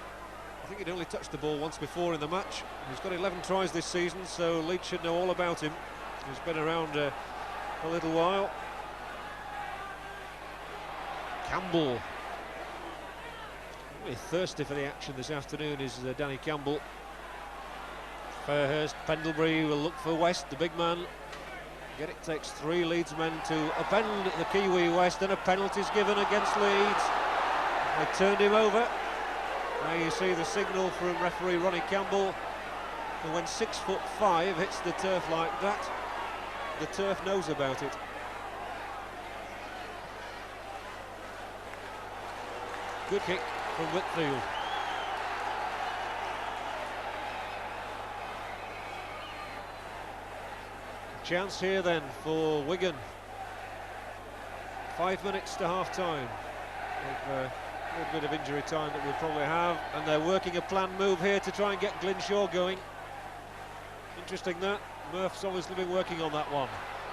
I think he'd only touched the ball once before in the match. He's got 11 tries this season, so Leeds should know all about him. He's been around a little while. Campbell. Really thirsty for the action this afternoon is Danny Campbell. Fairhurst, Pendlebury will look for West, the big man. Yet it takes 3 Leeds men to upend the Kiwi West, and a penalty's given against Leeds. They turned him over. Now you see the signal from referee Ronnie Campbell. And when 6'5" hits the turf like that, the turf knows about it. Good kick from Whitfield. Chance here then for Wigan. 5 minutes to half-time. A little bit of injury time that we'll probably have, and they're working a planned move here to try and get Glynshaw going. Interesting that. Murph's obviously been working on that one.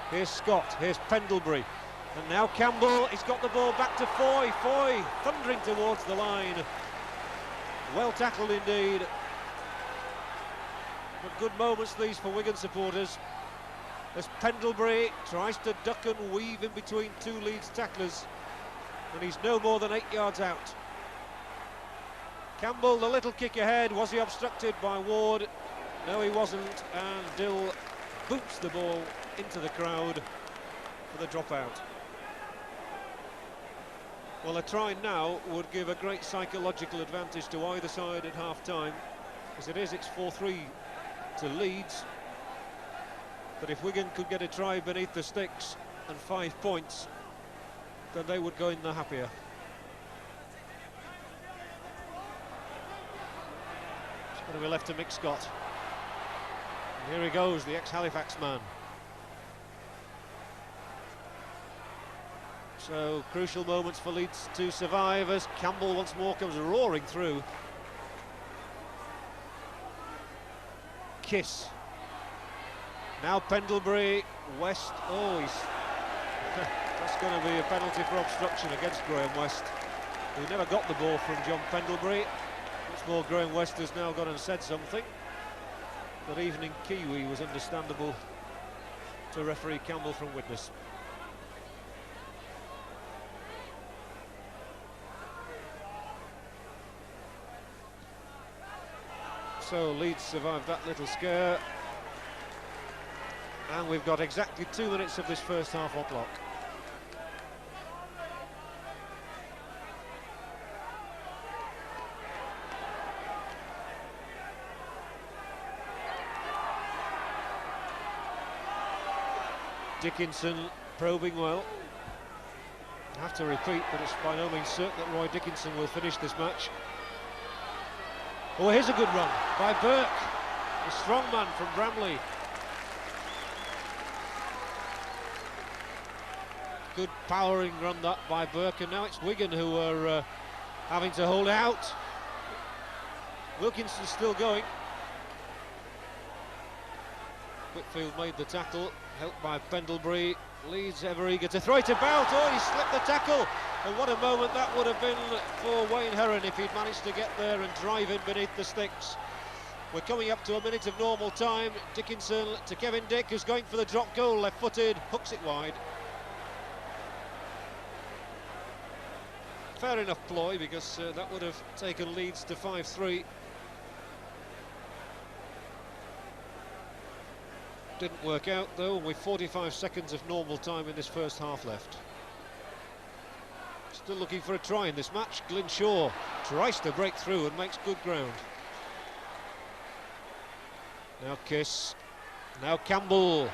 Here's Scott, here's Pendlebury, and now Campbell. He's got the ball back to Foy. Foy thundering towards the line. Well tackled indeed. But good moments these for Wigan supporters, as Pendlebury tries to duck and weave in between 2 Leeds tacklers, and he's no more than 8 yards out. Campbell, the little kick ahead. Was he obstructed by Ward? No, he wasn't, and Dill boots the ball into the crowd for the dropout. Well, a try now would give a great psychological advantage to either side at half-time. As it is, it's 4-3 to Leeds. But if Wigan could get a try beneath the sticks and 5 points, then they would go in the happier. It's going to be left to Mick Scott. And here he goes, the ex-Halifax man. So, crucial moments for Leeds to survive as Campbell once more comes roaring through. Kiss. Now Pendlebury, West. Oh, he's that's going to be a penalty for obstruction against Graham West, who never got the ball from John Pendlebury. Once more, Graham West has now gone and said something. But even in Kiwi was understandable to referee Campbell from witness. So Leeds survived that little scare. And we've got exactly 2 minutes of this first half on clock. Dickinson probing well. I have to repeat that it's by no means certain that Roy Dickinson will finish this match. Oh, here's a good run by Burke, the strong man from Bramley. Good powering run that by Burke, and now it's Wigan who are having to hold out. Wilkinson's still going. Whitfield made the tackle, helped by Pendlebury. Leeds ever eager to throw it about. Oh, he slipped the tackle. And what a moment that would have been for Wayne Heron if he'd managed to get there and drive in beneath the sticks. We're coming up to a minute of normal time. Dickinson to Kevin Dick, who's going for the drop goal, left-footed, hooks it wide. Fair enough ploy, because that would have taken Leeds to 5-3. Didn't work out though, with 45 seconds of normal time in this first half left. Still looking for a try in this match. Glyn Shaw tries to break through and makes good ground. Now Kiss, now Campbell.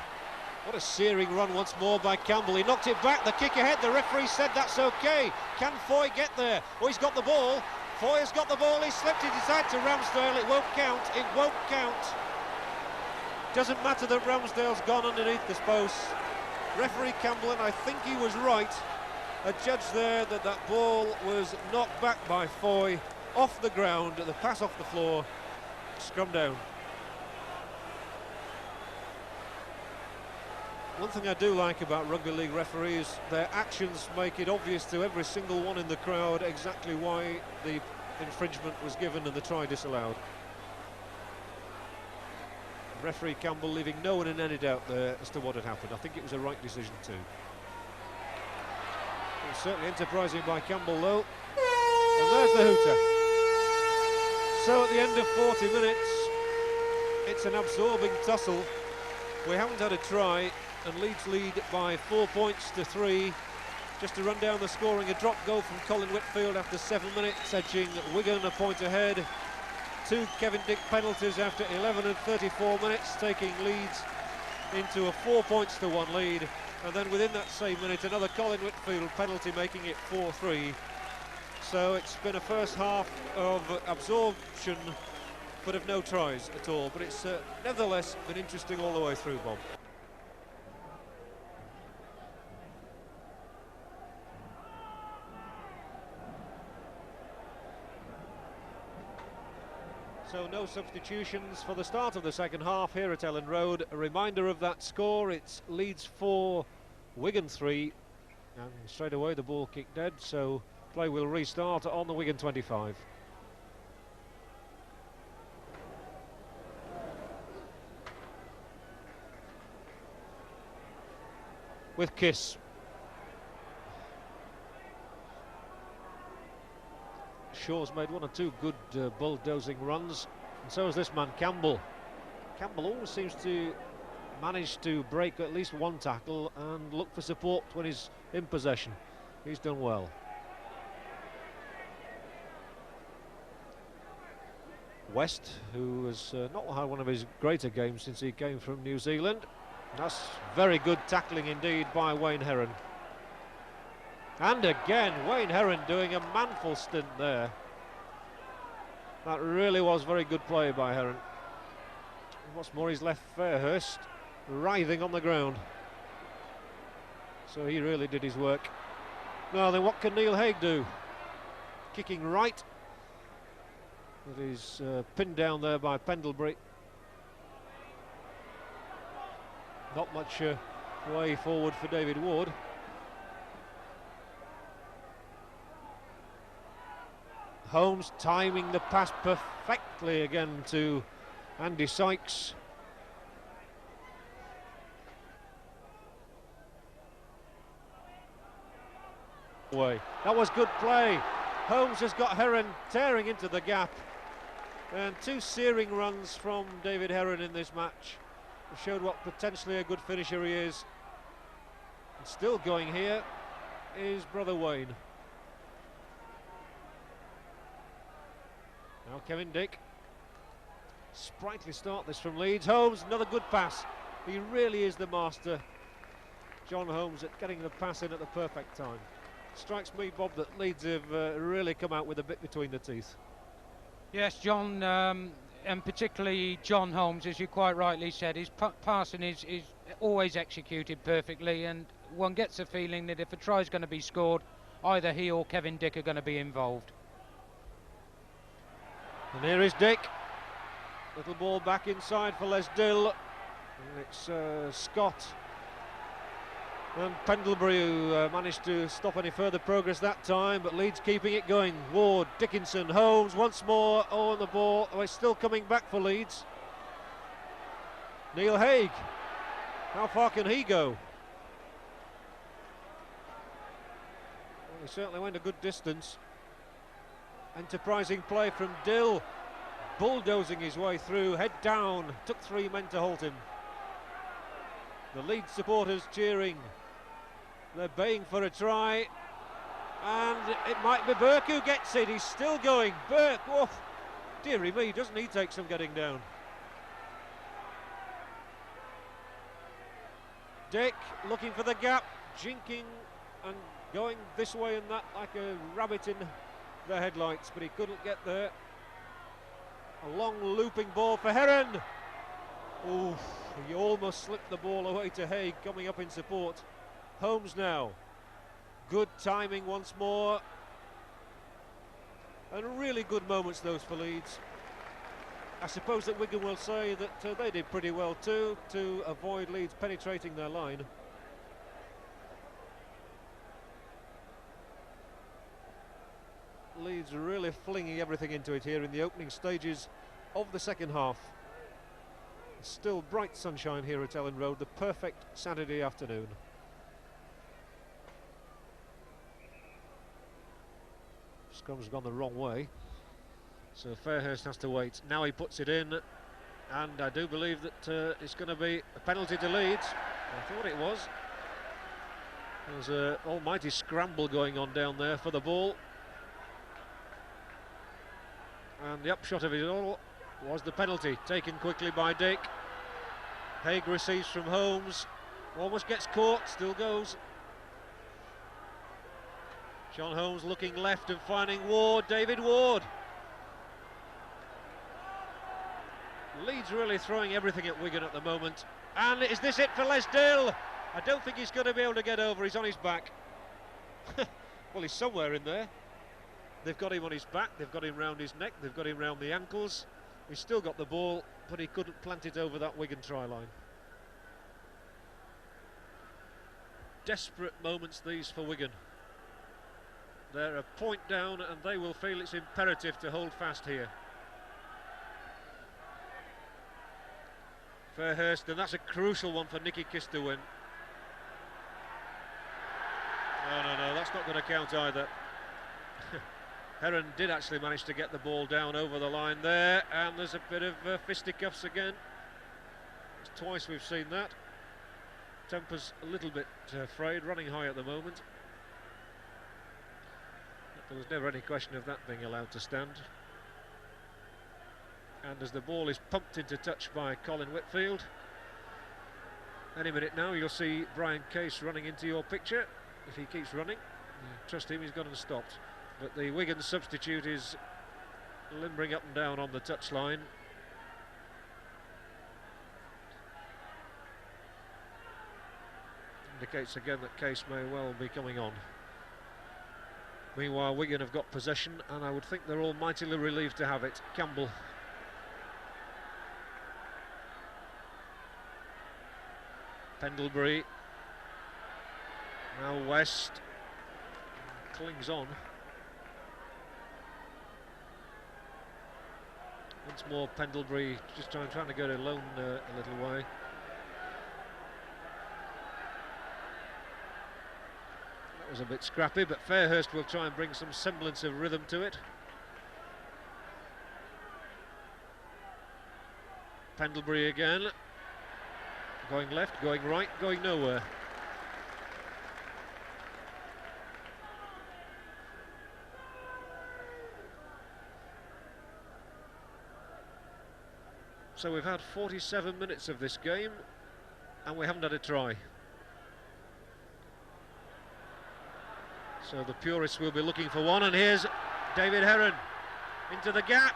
What a searing run once more by Campbell. He knocked it back, the kick ahead, the referee said that's okay. Can Foy get there? Oh, he's got the ball. Foy has got the ball, he slipped it inside to Ramsdale. It won't count, it won't count. Doesn't matter that Ramsdale's gone underneath this post. Referee Campbell, and I think he was right, adjudged there that that ball was knocked back by Foy off the ground, the pass off the floor, scrum down. One thing I do like about rugby league referees, their actions make it obvious to every single one in the crowd exactly why the infringement was given and the try disallowed. Referee Campbell leaving no one in any doubt there as to what had happened. I think it was a right decision too. It was certainly enterprising by Campbell though. And there's the hooter. So at the end of 40 minutes, it's an absorbing tussle. We haven't had a try, and Leeds lead by 4 points to 3. Just to run down the scoring, a drop goal from Colin Whitfield after 7 minutes, edging Wigan a point ahead. 2 Kevin Dick penalties after 11 and 34 minutes, taking Leeds into a 4 points to 1 lead. And then within that same minute, another Colin Whitfield penalty, making it 4-3. So it's been a first half of absorption, but of no tries at all. But it's nevertheless been interesting all the way through, Bob. So no substitutions for the start of the second half here at Ellen Road. A reminder of that score, it's Leeds 4, Wigan 3, and straight away the ball kicked dead, so play will restart on the Wigan 25. With Kiss. Shaw's made 1 or 2 good bulldozing runs, and so has this man Campbell. Campbell always seems to manage to break at least one tackle and look for support when he's in possession. He's done well. West, who has not had one of his greater games since he came from New Zealand. That's very good tackling indeed by Wayne Heron. And again, Wayne Heron doing a manful stint there. That really was very good play by Heron. What's more, he's left Fairhurst writhing on the ground. So he really did his work. Now then, what can Neil Haig do? Kicking right. But he's pinned down there by Pendlebury. Not much way forward for David Ward. Holmes timing the pass perfectly again to Andy Sykes. That was good play. Holmes has got Heron tearing into the gap, and 2 searing runs from David Heron in this match. Showed what potentially a good finisher he is. And still going here is brother Wayne. Now Kevin Dick. Sprightly start this from Leeds. Holmes, another good pass. He really is the master, John Holmes, at getting the pass in at the perfect time. Strikes me, Bob, that Leeds have really come out with a bit between the teeth. Yes, John, and particularly John Holmes, as you quite rightly said, his passing is always executed perfectly, and one gets the feeling that if a try is going to be scored, either he or Kevin Dick are going to be involved. And here is Dick. Little ball back inside for Les Dill. And it's Scott And Pendlebury, who managed to stop any further progress that time, but Leeds keeping it going. Ward, Dickinson, Holmes once more. Oh, and the ball. Oh, it's still coming back for Leeds. Neil Haig. How far can he go? Well, he certainly went a good distance. Enterprising play from Dill. Bulldozing his way through, head down. Took 3 men to halt him. The Leeds supporters cheering. They're baying for a try, and it might be Burke who gets it. He's still going. Burke, oh, dearie me, doesn't he take some getting down? Dick looking for the gap, jinking and going this way and that like a rabbit in the headlights, but he couldn't get there. A long looping ball for Heron. Oof, he almost slipped the ball away to Haig coming up in support. Holmes now. Good timing once more. And really good moments those for Leeds. I suppose that Wigan will say that they did pretty well too to avoid Leeds penetrating their line. Leeds really flinging everything into it here in the opening stages of the second half. Still bright sunshine here at Ellen Road, the perfect Saturday afternoon. Scrum's gone the wrong way, so Fairhurst has to wait. Now he puts it in, and I do believe that it's going to be a penalty to Leeds. I thought it was. There's an almighty scramble going on down there for the ball. And the upshot of it all was the penalty, taken quickly by Dick. Haig receives from Holmes, almost gets caught, still goes. John Holmes looking left and finding Ward, David Ward. Leeds really throwing everything at Wigan at the moment. And is this it for Les Dill? I don't think he's going to be able to get over, he's on his back. Well, he's somewhere in there. They've got him on his back, they've got him round his neck, they've got him round the ankles. He's still got the ball, but he couldn't plant it over that Wigan try line. Desperate moments these for Wigan. They're a point down and they will feel it's imperative to hold fast here. Fairhurst, and that's a crucial one for Nicky Kiss to win. No, that's not going to count either. Heron did actually manage to get the ball down over the line there, and there's a bit of fisticuffs again. It's twice we've seen that. Temper's a little bit frayed, running high at the moment. There was never any question of that being allowed to stand. And as the ball is pumped into touch by Colin Whitfield, any minute now you'll see Brian Case running into your picture. If he keeps running, trust him, he's gone and stopped. But the Wigan substitute is limbering up and down on the touchline. Indicates again that Case may well be coming on. Meanwhile, Wigan have got possession, and I would think they're all mightily relieved to have it. Campbell. Pendlebury. Now West. Clings on. Once more Pendlebury just trying to go alone a little way. That was a bit scrappy, but Fairhurst will try and bring some semblance of rhythm to it. Pendlebury again. Going left, going right, going nowhere. So we've had 47 minutes of this game and we haven't had a try. So the purists will be looking for one, and here's David Heron into the gap.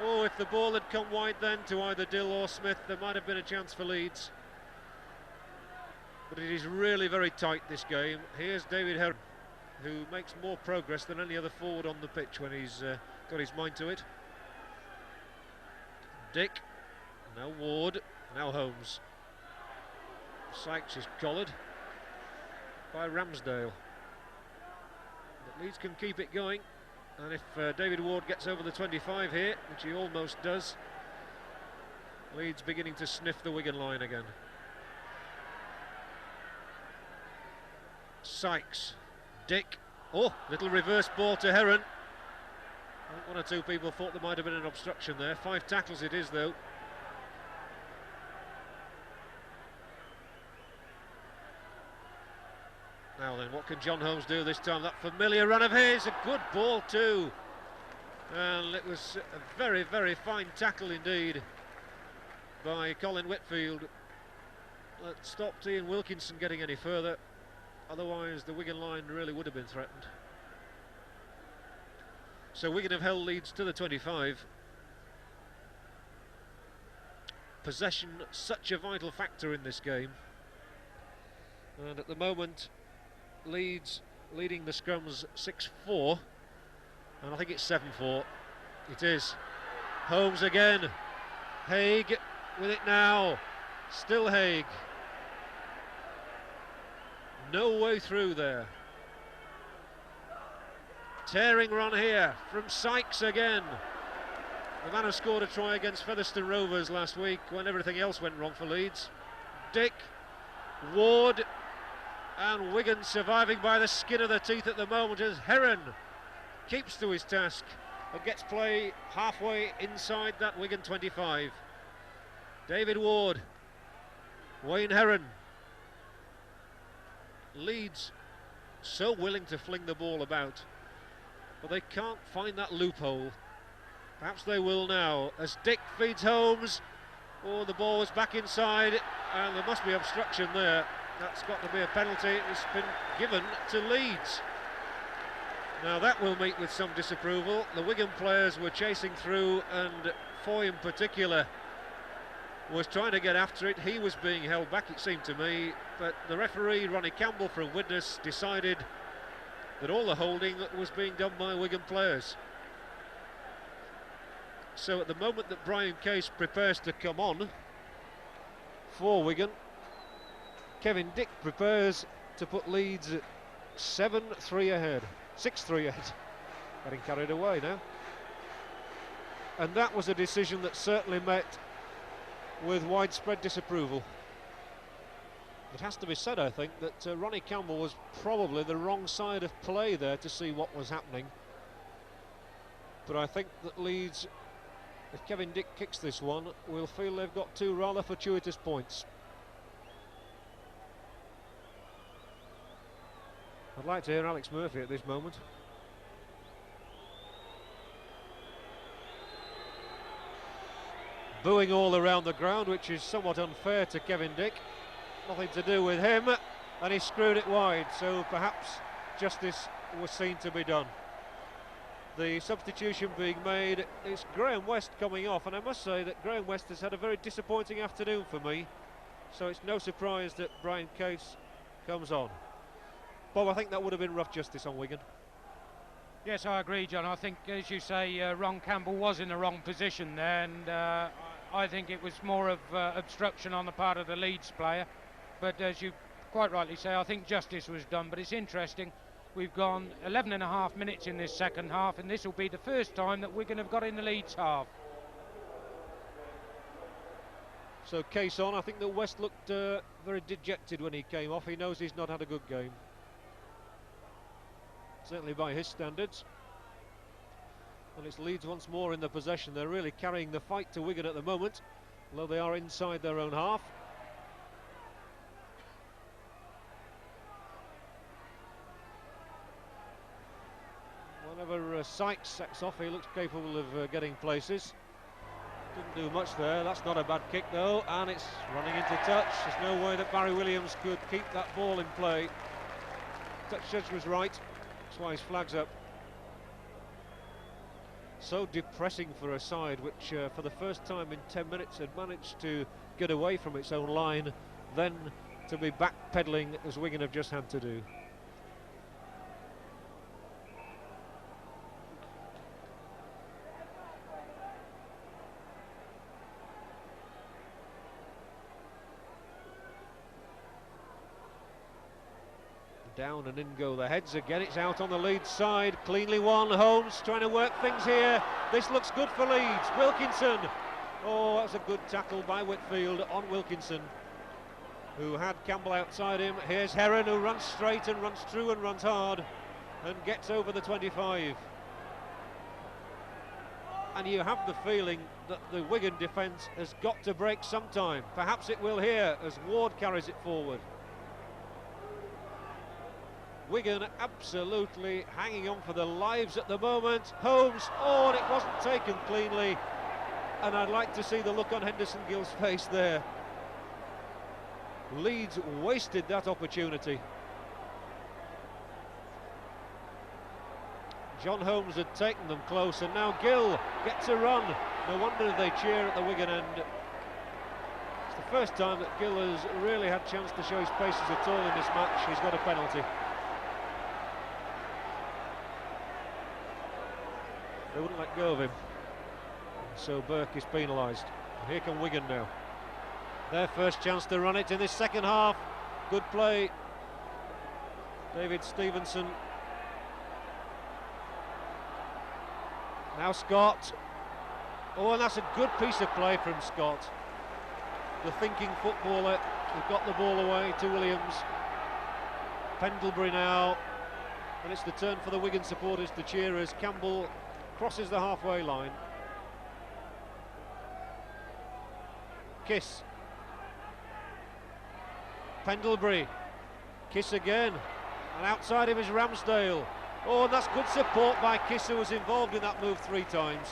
Oh, if the ball had come wide then to either Dill or Smith, there might have been a chance for Leeds. But it is really very tight, this game. Here's David Heron, who makes more progress than any other forward on the pitch when he's got his mind to it. Dick, now Ward, now Holmes. Sykes is collared. by Ramsdale. But Leeds can keep it going, and if David Ward gets over the 25 here, which he almost does, Leeds beginning to sniff the Wigan line again. Sykes, Dick, oh, little reverse ball to Heron. I think one or two people thought there might have been an obstruction there. 5 tackles it is though. Now then, what can John Holmes do this time? That familiar run of his, a good ball too. And it was a very, very fine tackle indeed by Colin Whitfield. That stopped Ian Wilkinson getting any further. Otherwise, the Wigan line really would have been threatened. So Wigan have held Leeds to the 25. Possession, such a vital factor in this game. And at the moment, Leeds leading the scrums 6-4. And I think it's 7-4. It is. Holmes again. Haig with it now. Still Haig. No way through there. Tearing run here from Sykes again. The man who scored a try against Featherstone Rovers last week when everything else went wrong for Leeds. Dick, Ward, and Wigan surviving by the skin of their teeth at the moment as Heron keeps to his task and gets play halfway inside that Wigan 25. David Ward, Wayne Heron. Leeds so willing to fling the ball about, but they can't find that loophole. Perhaps they will now as Dick feeds Holmes. Oh, the ball is back inside and there must be obstruction there. That's got to be a penalty. It's been given to Leeds. Now that will meet with some disapproval. The Wigan players were chasing through and Foy in particular was trying to get after it. He was being held back, it seemed to me, but the referee, Ronnie Campbell from Widnes, decided that all the holding was being done by Wigan players. So at the moment that Brian Case prepares to come on for Wigan, Kevin Dick prepares to put Leeds 7-3 ahead. 6-3 ahead. Getting carried away now. And that was a decision that certainly met with widespread disapproval. It has to be said, I think, that Ronnie Campbell was probably the wrong side of play there to see what was happening. But I think that Leeds, if Kevin Dick kicks this one, will feel they've got 2 rather fortuitous points. I'd like to hear Alex Murphy at this moment. Booing all around the ground, which is somewhat unfair to Kevin Dick. Nothing to do with him, and he screwed it wide, so perhaps justice was seen to be done. The substitution being made is Graham West coming off, and I must say that Graham West has had a very disappointing afternoon for me, so it's no surprise that Brian Case comes on. Bob, I think that would have been rough justice on Wigan. Yes, I agree, John. I think, as you say, Ron Campbell was in the wrong position there, and I think it was more of obstruction on the part of the Leeds player. But as you quite rightly say, I think justice was done. But it's interesting, we've gone 11.5 minutes in this second half, and this will be the first time that Wigan have got in the Leeds half. So Case on. I think that West looked very dejected when he came off. He knows he's not had a good game, certainly by his standards. And it's Leeds once more in the possession. They're really carrying the fight to Wigan at the moment, although they are inside their own half. Whenever Sykes sets off, he looks capable of getting places. Didn't do much there. That's not a bad kick though, and it's running into touch. There's no way that Barry Williams could keep that ball in play. Touch judge was right. That's why his flag's up. So depressing for a side which for the first time in 10 minutes had managed to get away from its own line, then to be backpedaling as Wigan have just had to do. Down and in go the heads again. It's out on the Leeds side. Cleanly won. Holmes trying to work things here. This looks good for Leeds. Wilkinson. Oh, that's a good tackle by Whitfield on Wilkinson, who had Campbell outside him. Here's Heron, who runs straight and runs true and runs hard and gets over the 25. And you have the feeling that the Wigan defence has got to break sometime. Perhaps it will here as Ward carries it forward. Wigan absolutely hanging on for their lives at the moment. Holmes, oh, and it wasn't taken cleanly. And I'd like to see the look on Henderson Gill's face there. Leeds wasted that opportunity. John Holmes had taken them close, and now Gill gets a run. No wonder they cheer at the Wigan end. It's the first time that Gill has really had a chance to show his paces at all in this match. He's got a penalty. They wouldn't let go of him, so Burke is penalised. Here come Wigan now. Their first chance to run it in this second half. Good play. David Stevenson. Now Scott. Oh, and that's a good piece of play from Scott. The thinking footballer who got the ball away to Williams. Pendlebury now. And it's the turn for the Wigan supporters to cheer as Campbell crosses the halfway line. Kiss. Pendlebury. Kiss again. And outside him is Ramsdale. Oh, and that's good support by Kiss, who was involved in that move 3 times.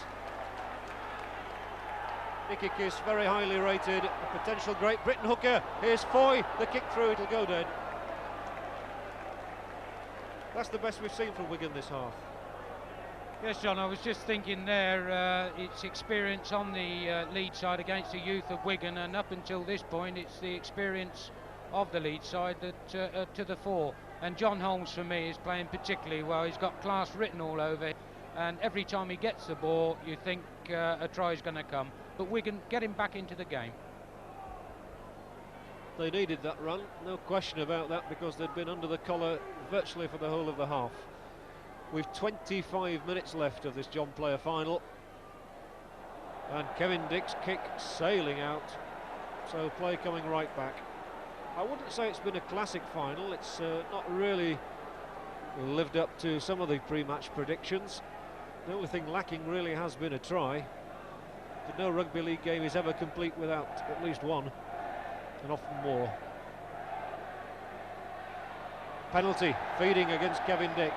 Nicky Kiss, very highly rated, a potential Great Britain hooker. Here's Foy, the kick through, it'll go dead. That's the best we've seen from Wigan this half. Yes, John, I was just thinking there, it's experience on the Leeds side against the youth of Wigan, and up until this point it's the experience of the Leeds side that to the fore. And John Holmes, for me, is playing particularly well. He's got class written all over him, and every time he gets the ball you think a try is going to come. But Wigan get him back into the game. They needed that run, no question about that, because they'd been under the collar virtually for the whole of the half. We've 25 minutes left of this John Player final, and Kevin Dick's kick sailing out, so play coming right back. I wouldn't say it's been a classic final. It's not really lived up to some of the pre-match predictions. The only thing lacking really has been a try. No rugby league game is ever complete without at least one, and often more. Penalty, feeding against Kevin Dick.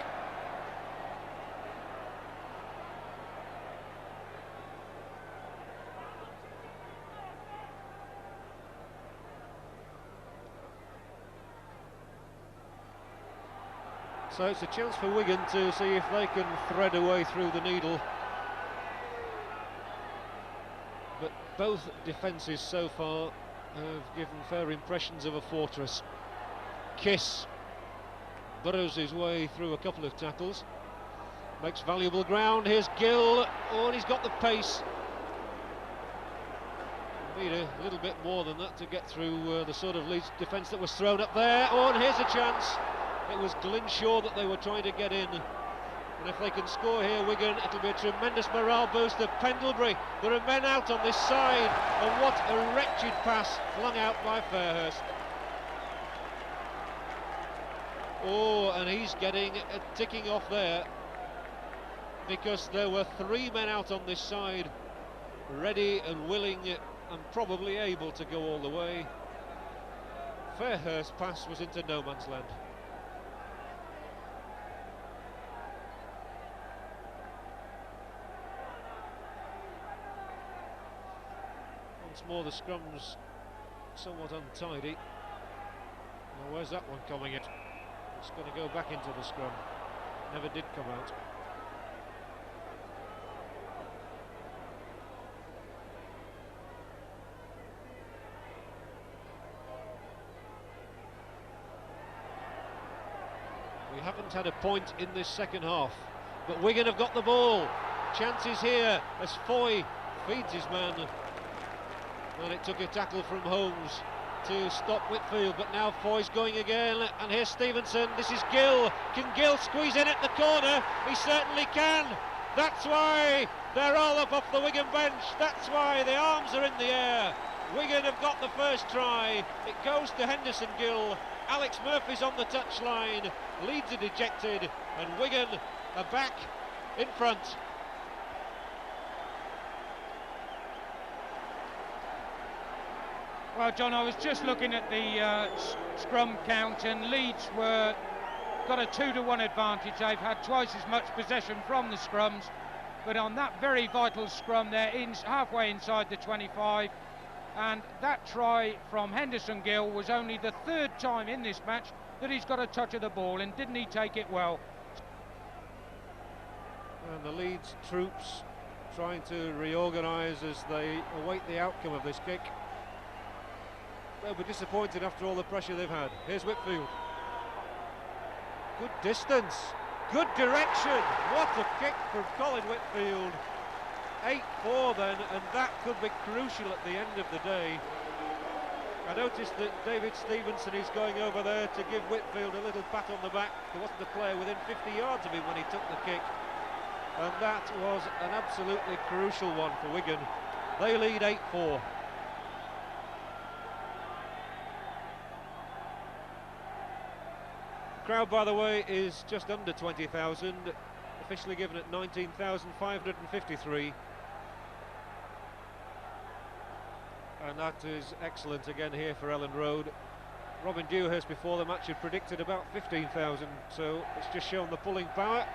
So it's a chance for Wigan to see if they can thread a way through the needle. But both defences so far have given fair impressions of a fortress. Kiss burrows his way through a couple of tackles, makes valuable ground. Here's Gill. Oh, and he's got the pace. Need a little bit more than that to get through the sort of Leeds defence that was thrown up there. Oh, and here's a chance. It was Glynshaw that they were trying to get in. And if they can score here, Wigan, it'll be a tremendous morale booster. Pendlebury, there are men out on this side, and what a wretched pass flung out by Fairhurst. Oh, and he's getting a ticking off there, because there were 3 men out on this side, ready and willing and probably able to go all the way. Fairhurst's pass was into no man's land. Once more the scrum's somewhat untidy. Now where's that one coming in? It's going to go back into the scrum. Never did come out. We haven't had a point in this second half, but Wigan have got the ball. Chances here as Foy feeds his man. And it took a tackle from Holmes to stop Whitfield, but now Foy's going again, and here's Stevenson. This is Gill. Can Gill squeeze in at the corner? He certainly can. That's why they're all up off the Wigan bench. That's why the arms are in the air. Wigan have got the first try. It goes to Henderson Gill. Alex Murphy's on the touchline. Leeds are dejected, and Wigan are back in front. Well, John, I was just looking at the scrum count, and Leeds got a 2-to-1 advantage. They've had twice as much possession from the scrums, but on that very vital scrum, they're halfway inside the 25, and that try from Henderson Gill was only the third time in this match that he's got a touch of the ball, and didn't he take it well? And the Leeds troops trying to reorganise as they await the outcome of this kick. They'll be disappointed after all the pressure they've had. Here's Whitfield. Good distance, good direction. What a kick from Colin Whitfield. 8-4 then, and that could be crucial at the end of the day. I noticed that David Stevenson is going over there to give Whitfield a little pat on the back. There wasn't a player within 50 yards of him when he took the kick, and that was an absolutely crucial one for Wigan. They lead 8-4. Crowd, by the way, is just under 20,000, officially given at 19,553. And that is excellent again here for Ellen Road. Robin Dewhurst before the match had predicted about 15,000, so it's just shown the pulling power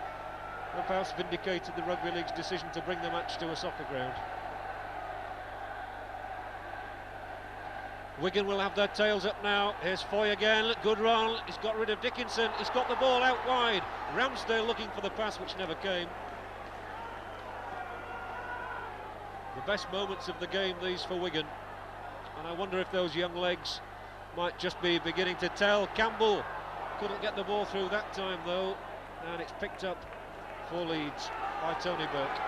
and perhaps vindicated the Rugby League's decision to bring the match to a soccer ground. Wigan will have their tails up now. Here's Foy again, good run, he's got rid of Dickinson, he's got the ball out wide. Ramsdale looking for the pass which never came. The best moments of the game, these for Wigan. And I wonder if those young legs might just be beginning to tell. Campbell couldn't get the ball through that time though, and it's picked up for Leeds by Tony Burke.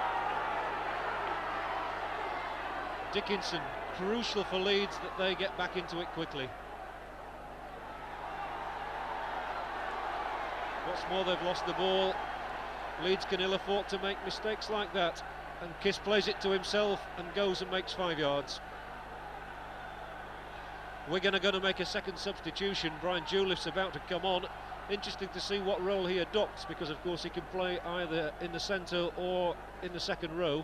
Dickinson, crucial for Leeds that they get back into it quickly. What's more, they've lost the ball. Leeds can ill afford to make mistakes like that, and Kiss plays it to himself and goes and makes 5 yards. Wigan are going to make a second substitution. Brian Juliff's about to come on. Interesting to see what role he adopts, because of course he can play either in the centre or in the second row,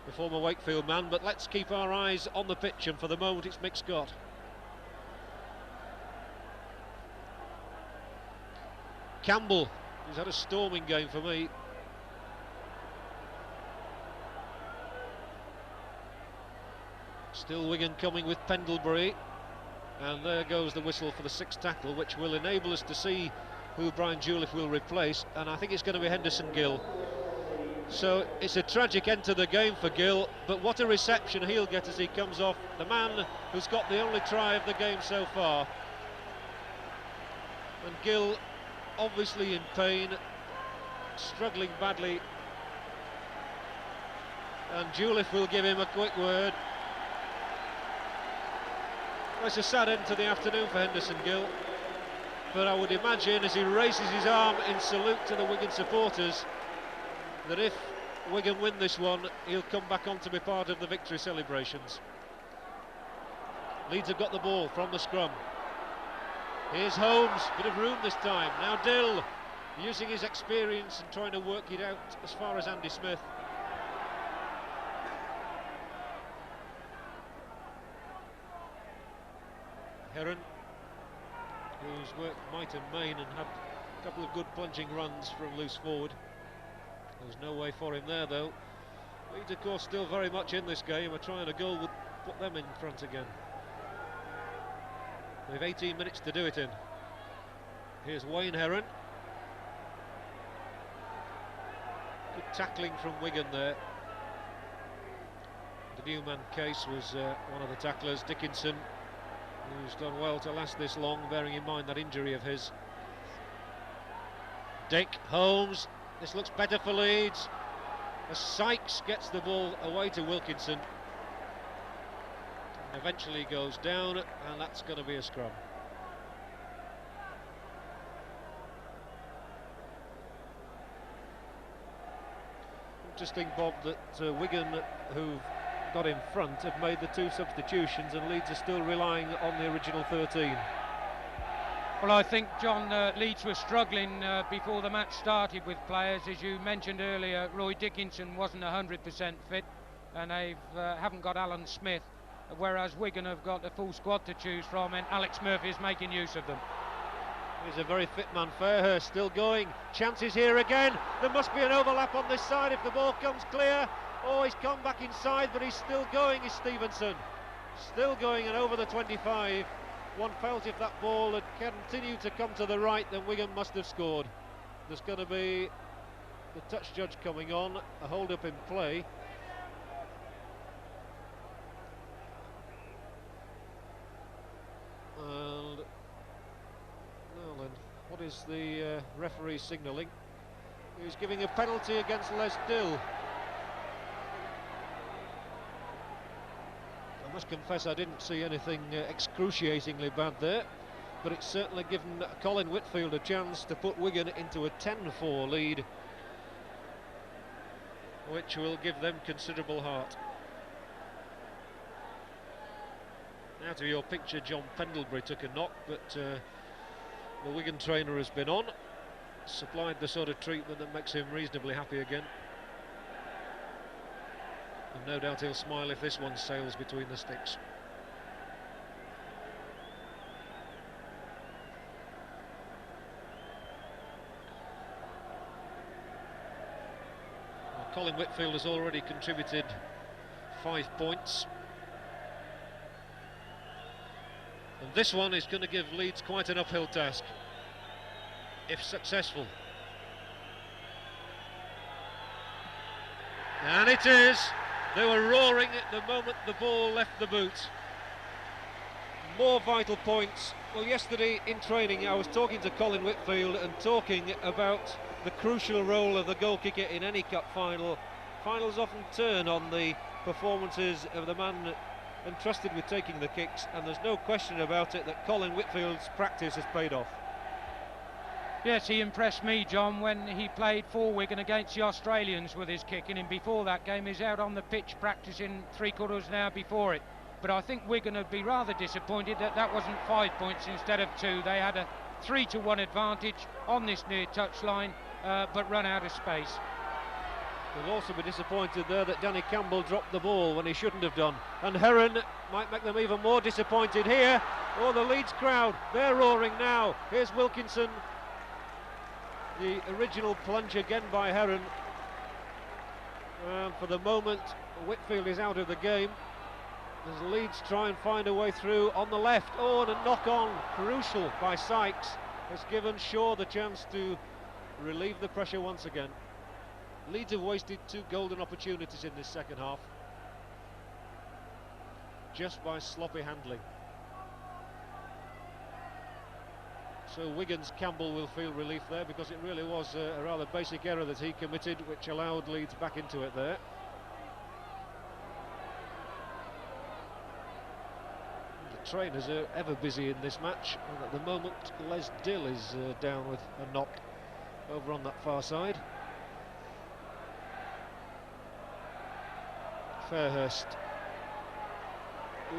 the former Wakefield man. But let's keep our eyes on the pitch, and for the moment it's Mick Scott. Campbell, who's had a storming game for me. Still Wigan coming with Pendlebury, and there goes the whistle for the sixth tackle, which will enable us to see who Brian Juliff will replace, and I think it's going to be Henderson Gill. So it's a tragic end to the game for Gill, but what a reception he'll get as he comes off, the man who's got the only try of the game so far. And Gill obviously in pain, struggling badly, and Juliff will give him a quick word. Well, it's a sad end to the afternoon for Henderson Gill, but I would imagine as he raises his arm in salute to the Wigan supporters that if Wigan win this one, he'll come back on to be part of the victory celebrations. Leeds have got the ball from the scrum. Here's Holmes, bit of room this time. Now Dill, using his experience and trying to work it out as far as Andy Smith. Heron, who's worked might and main and had a couple of good plunging runs from loose forward. There's no way for him there though. Leeds of course still very much in this game. A try and a goal would put them in front again. They've 18 minutes to do it in. Here's Wayne Heron. Good tackling from Wigan there. The Newman Case was one of the tacklers. Dickinson, who's done well to last this long, bearing in mind that injury of his. Dick, Holmes, this looks better for Leeds, as Sykes gets the ball away to Wilkinson. eventually goes down, and that's going to be a scrum. Interesting, Bob, that Wigan, who've got in front, have made the 2 substitutions, and Leeds are still relying on the original 13. Well, I think, John, Leeds were struggling before the match started with players. As you mentioned earlier, Roy Dickinson wasn't 100% fit, and they haven't got Alan Smith, whereas Wigan have got a full squad to choose from, and Alex Murphy is making use of them. He's a very fit man. Fairhurst still going. Chances here again. There must be an overlap on this side if the ball comes clear. Oh, he's come back inside, but he's still going, is Stevenson. Still going and over the 25. One felt if that ball had continued to come to the right, then Wigan must have scored. There's going to be the touch judge coming on, a hold-up in play. And well then, what is the referee signalling? He's giving a penalty against Les Dill. I must confess I didn't see anything excruciatingly bad there, but it's certainly given Colin Whitfield a chance to put Wigan into a 10-4 lead, which will give them considerable heart. Now to your picture, John Pendlebury took a knock, but the Wigan trainer has been on, supplied the sort of treatment that makes him reasonably happy again. And no doubt he'll smile if this one sails between the sticks. Well, Colin Whitfield has already contributed 5 points. And this one is going to give Leeds quite an uphill task, if successful. And it is. They were roaring at the moment the ball left the boot. More vital points. Well, yesterday in training I was talking to Colin Whitfield and talking about the crucial role of the goal kicker in any cup final. Finals often turn on the performances of the man entrusted with taking the kicks, and there's no question about it that Colin Whitfield's practice has paid off. Yes, he impressed me, John, when he played for Wigan against the Australians with his kicking, and before that game he's out on the pitch practicing 3/4 of an hour before it. But I think Wigan would be rather disappointed that that wasn't 5 points instead of 2. They had a 3-1 advantage on this near touchline, but run out of space. They'll also be disappointed there that Danny Campbell dropped the ball when he shouldn't have done. And Heron might make them even more disappointed here. Oh, the Leeds crowd, they're roaring now. Here's Wilkinson. The original plunge again by Heron. For the moment, Whitfield is out of the game as Leeds try and find a way through on the left. Oh, and a knock-on, crucial by Sykes, has given Shaw the chance to relieve the pressure once again. Leeds have wasted 2 golden opportunities in this second half, just by sloppy handling. So Wigan's Campbell will feel relief there, because it really was a rather basic error that he committed, which allowed Leeds back into it there. The trainers are ever busy in this match, and at the moment Les Dill is down with a knock over on that far side. Fairhurst.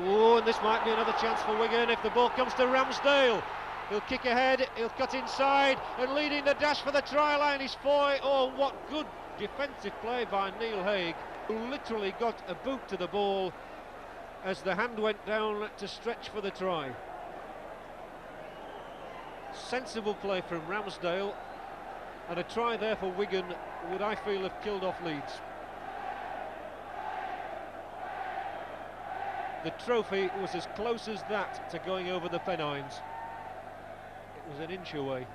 Oh, and this might be another chance for Wigan if the ball comes to Ramsdale. He'll kick ahead, he'll cut inside, and leading the dash for the try line is Foy. Oh, what good defensive play by Neil Haig, who literally got a boot to the ball as the hand went down to stretch for the try. Sensible play from Ramsdale, and a try there for Wigan would, I feel, have killed off Leeds. The trophy was as close as that to going over the Pennines. It was an inch away. It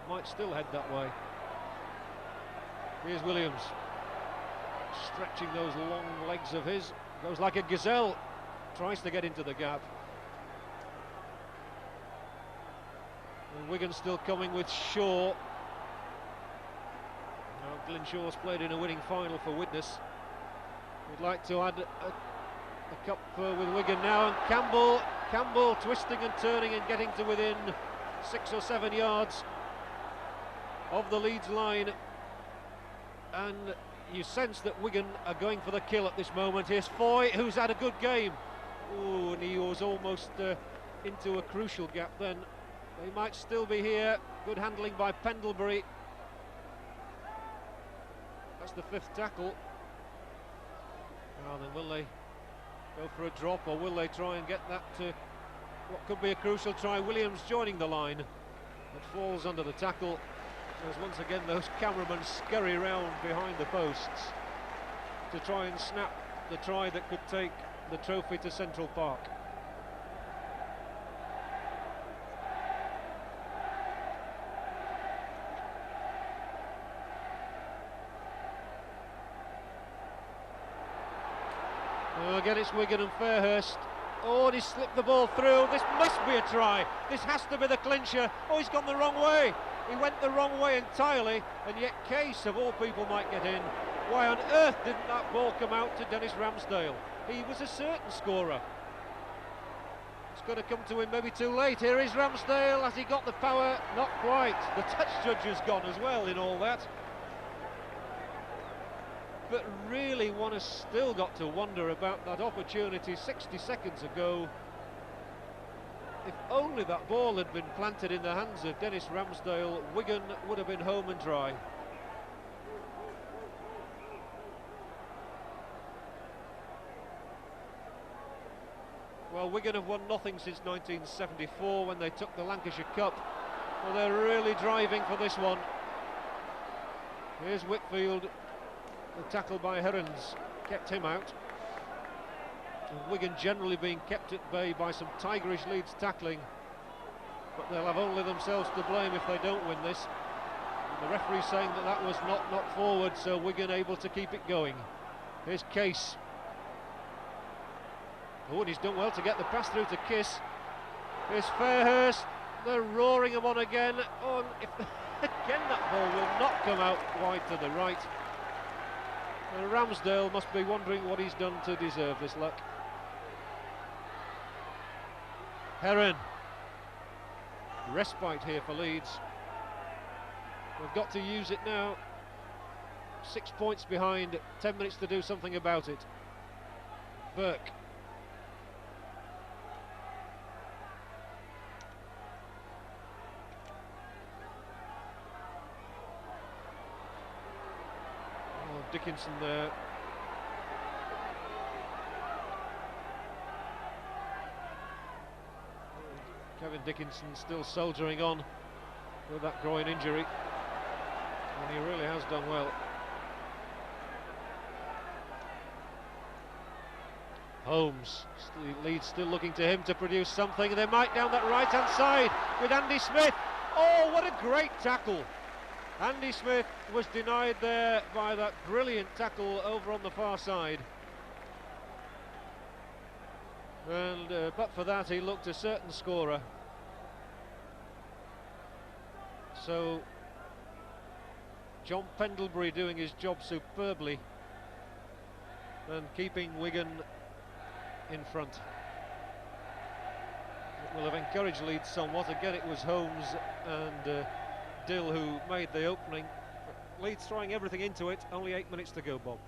might still head that way. Here's Williams, stretching those long legs of his, goes like a gazelle, tries to get into the gap. And Wigan still coming with Shaw. Now Glyn Shaw's played in a winning final for Widnes. We'd like to add a cup with Wigan now, and Campbell twisting and turning and getting to within 6 or 7 yards of the Leeds line, and you sense that Wigan are going for the kill at this moment. Here's Foy, who's had a good game. Ooh, and he was almost into a crucial gap then. They might still be here. Good handling by Pendlebury. That's the 5th tackle. Now then, will they go for a drop, or will they try and get that to what could be a crucial try? Williams joining the line. It falls under the tackle. As once again those cameramen scurry round behind the posts to try and snap the try that could take the trophy to Central Park. Again it's Wigan and Fairhurst. Oh, and he slipped the ball through. This must be a try. This has to be the clincher. Oh, he's gone the wrong way. He went the wrong way entirely, and yet Case, of all people, might get in. Why on earth didn't that ball come out to Dennis Ramsdale? He was a certain scorer. It's going to come to him maybe too late. Here is Ramsdale. Has he got the power? Not quite. The touch judge has gone as well in all that. But really one has still got to wonder about that opportunity 60 seconds ago. If only that ball had been planted in the hands of Dennis Ramsdale, Wigan would have been home and dry. Well, Wigan have won nothing since 1974 when they took the Lancashire Cup. Well, they're really driving for this one. Here's Whitfield. The tackle by Herons kept him out. And Wigan generally being kept at bay by some tigerish Leeds tackling, but they'll have only themselves to blame if they don't win this. And the referee saying that that was not forward, so Wigan able to keep it going. Here's Case. Oh, and he's done well to get the pass through to Kiss. Here's Fairhurst. They're roaring him on again. Oh, and if again that ball will not come out wide to the right. And Ramsdale must be wondering what he's done to deserve this luck. Heron. Respite here for Leeds. They've got to use it now. 6 points behind, 10 minutes to do something about it. Burke. Oh, Dickinson there. Kevin Dickinson still soldiering on with that groin injury, and he really has done well. Holmes, Leeds still looking to him to produce something, and they might down that right hand side with Andy Smith. Oh, what a great tackle! Andy Smith was denied there by that brilliant tackle over on the far side. And but for that he looked a certain scorer. So John Pendlebury doing his job superbly and keeping Wigan in front. It will have encouraged Leeds somewhat. Again, it was Holmes and Dill who made the opening. Leeds throwing everything into it. Only 8 minutes to go, Bob.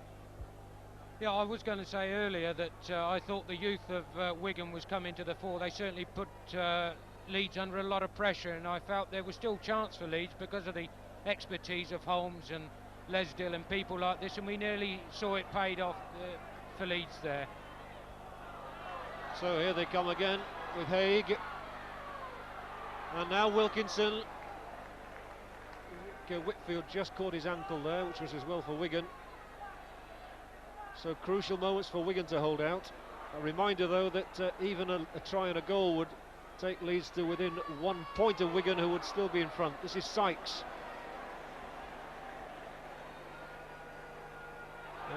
Yeah, I was going to say earlier that I thought the youth of Wigan was coming to the fore. They certainly put Leeds under a lot of pressure, and I felt there was still chance for Leeds because of the expertise of Holmes and Lesdale and people like this, and we nearly saw it paid off for Leeds there. So here they come again with Haig, and now Wilkinson. Whitfield just caught his ankle there, which was as well for Wigan. So crucial moments for Wigan to hold out. A reminder though that even a try and a goal would take Leeds to within 1 point of Wigan, who would still be in front. This is Sykes.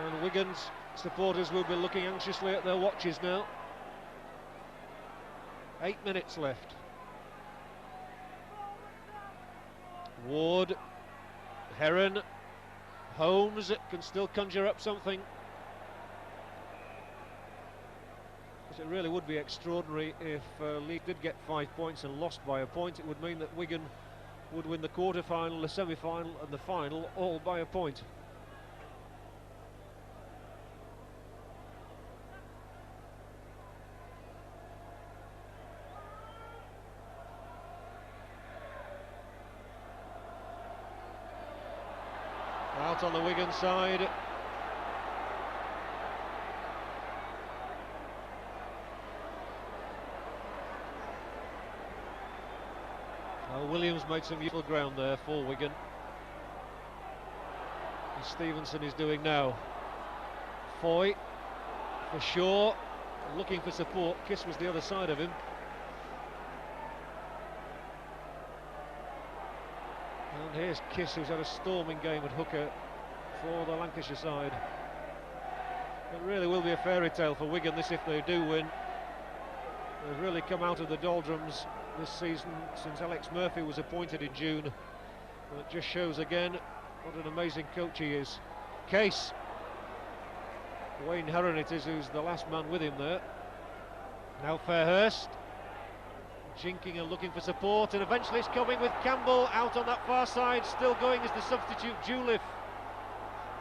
And Wigan's supporters will be looking anxiously at their watches now. 8 minutes left. Ward, Heron, Holmes can still conjure up something. Because it really would be extraordinary if Leeds did get 5 points and lost by a point. It would mean that Wigan would win the quarter-final, the semi-final and the final all by a point. Out on the Wigan side. Well, Williams made some useful ground there for Wigan. As Stevenson is doing now. Foy for Shaw, looking for support. Kiss was the other side of him. And here's Kiss, who's had a storming game at hooker for the Lancashire side. It really will be a fairy tale for Wigan, this, if they do win. They've really come out of the doldrums this season since Alex Murphy was appointed in June. Well, it just shows again what an amazing coach he is. Case. Wayne Herron it is who's the last man with him there. Now Fairhurst. Jinking and looking for support, and eventually it's coming with Campbell out on that far side, still going as the substitute Juliff.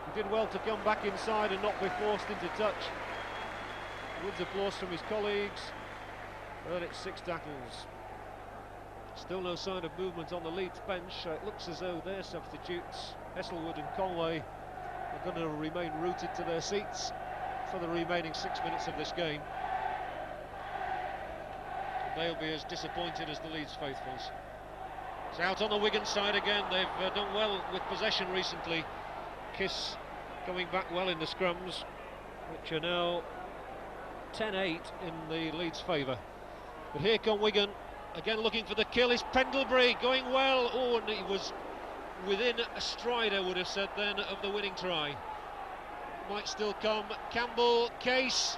He did well to come back inside and not be forced into touch. Wins applause from his colleagues, and it's 6 tackles. Still no sign of movement on the Leeds bench. It looks as though their substitutes, Heselwood and Conway, are going to remain rooted to their seats for the remaining 6 minutes of this game. They'll be as disappointed as the Leeds faithfuls. It's out on the Wigan side again. They've done well with possession recently. Kiss coming back well in the scrums, which are now 10-8 in the Leeds' favour. But here come Wigan, again looking for the kill. Is Pendlebury going well? Oh, and he was within a stride, I would have said then, of the winning try. Might still come. Campbell, Case.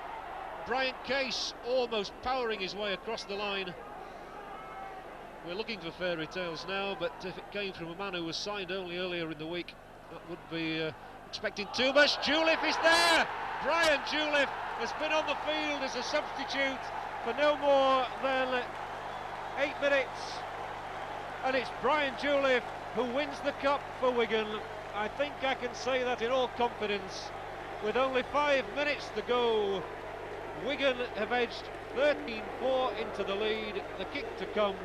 Brian Case almost powering his way across the line. We're looking for fairy tales now, but if it came from a man who was signed only earlier in the week, that would be expecting too much. Juliff is there! Brian Juliff has been on the field as a substitute for no more than 8 minutes. And it's Brian Juliff who wins the cup for Wigan. I think I can say that in all confidence. With only 5 minutes to go, Wigan have edged 13-4 into the lead, the kick to come,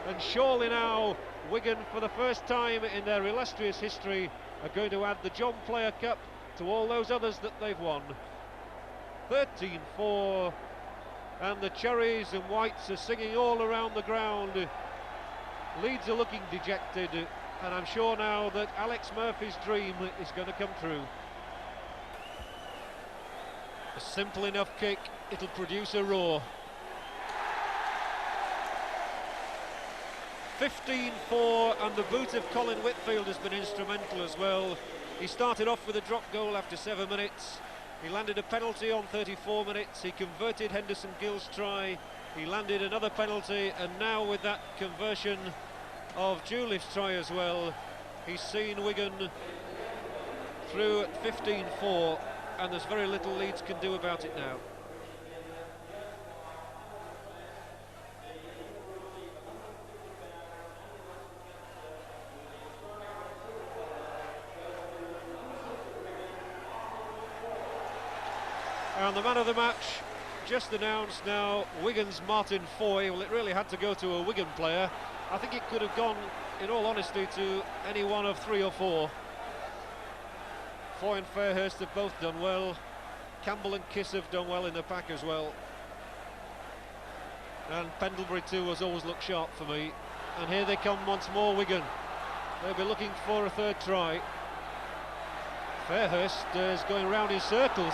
and surely now Wigan, for the first time in their illustrious history, are going to add the John Player Cup to all those others that they've won. 13-4, and the cherries and whites are singing all around the ground. Leeds are looking dejected, and I'm sure now that Alex Murphy's dream is going to come true. A simple enough kick, it'll produce a roar. 15-4, and the boot of Colin Whitfield has been instrumental as well. He started off with a drop goal after 7 minutes. He landed a penalty on 34 minutes. He converted Henderson Gill's try. He landed another penalty, and now with that conversion of Juliff's try as well, he's seen Wigan through at 15-4. And there's very little Leeds can do about it now. And the man of the match just announced now, Wigan's Martin Foy. Well, it really had to go to a Wigan player. I think it could have gone, in all honesty, to any one of 3 or 4. Foy and Fairhurst have both done well. Campbell and Kiss have done well in the pack as well. And Pendlebury too has always looked sharp for me. And here they come once more, Wigan. They'll be looking for a third try. Fairhurst is going round in circles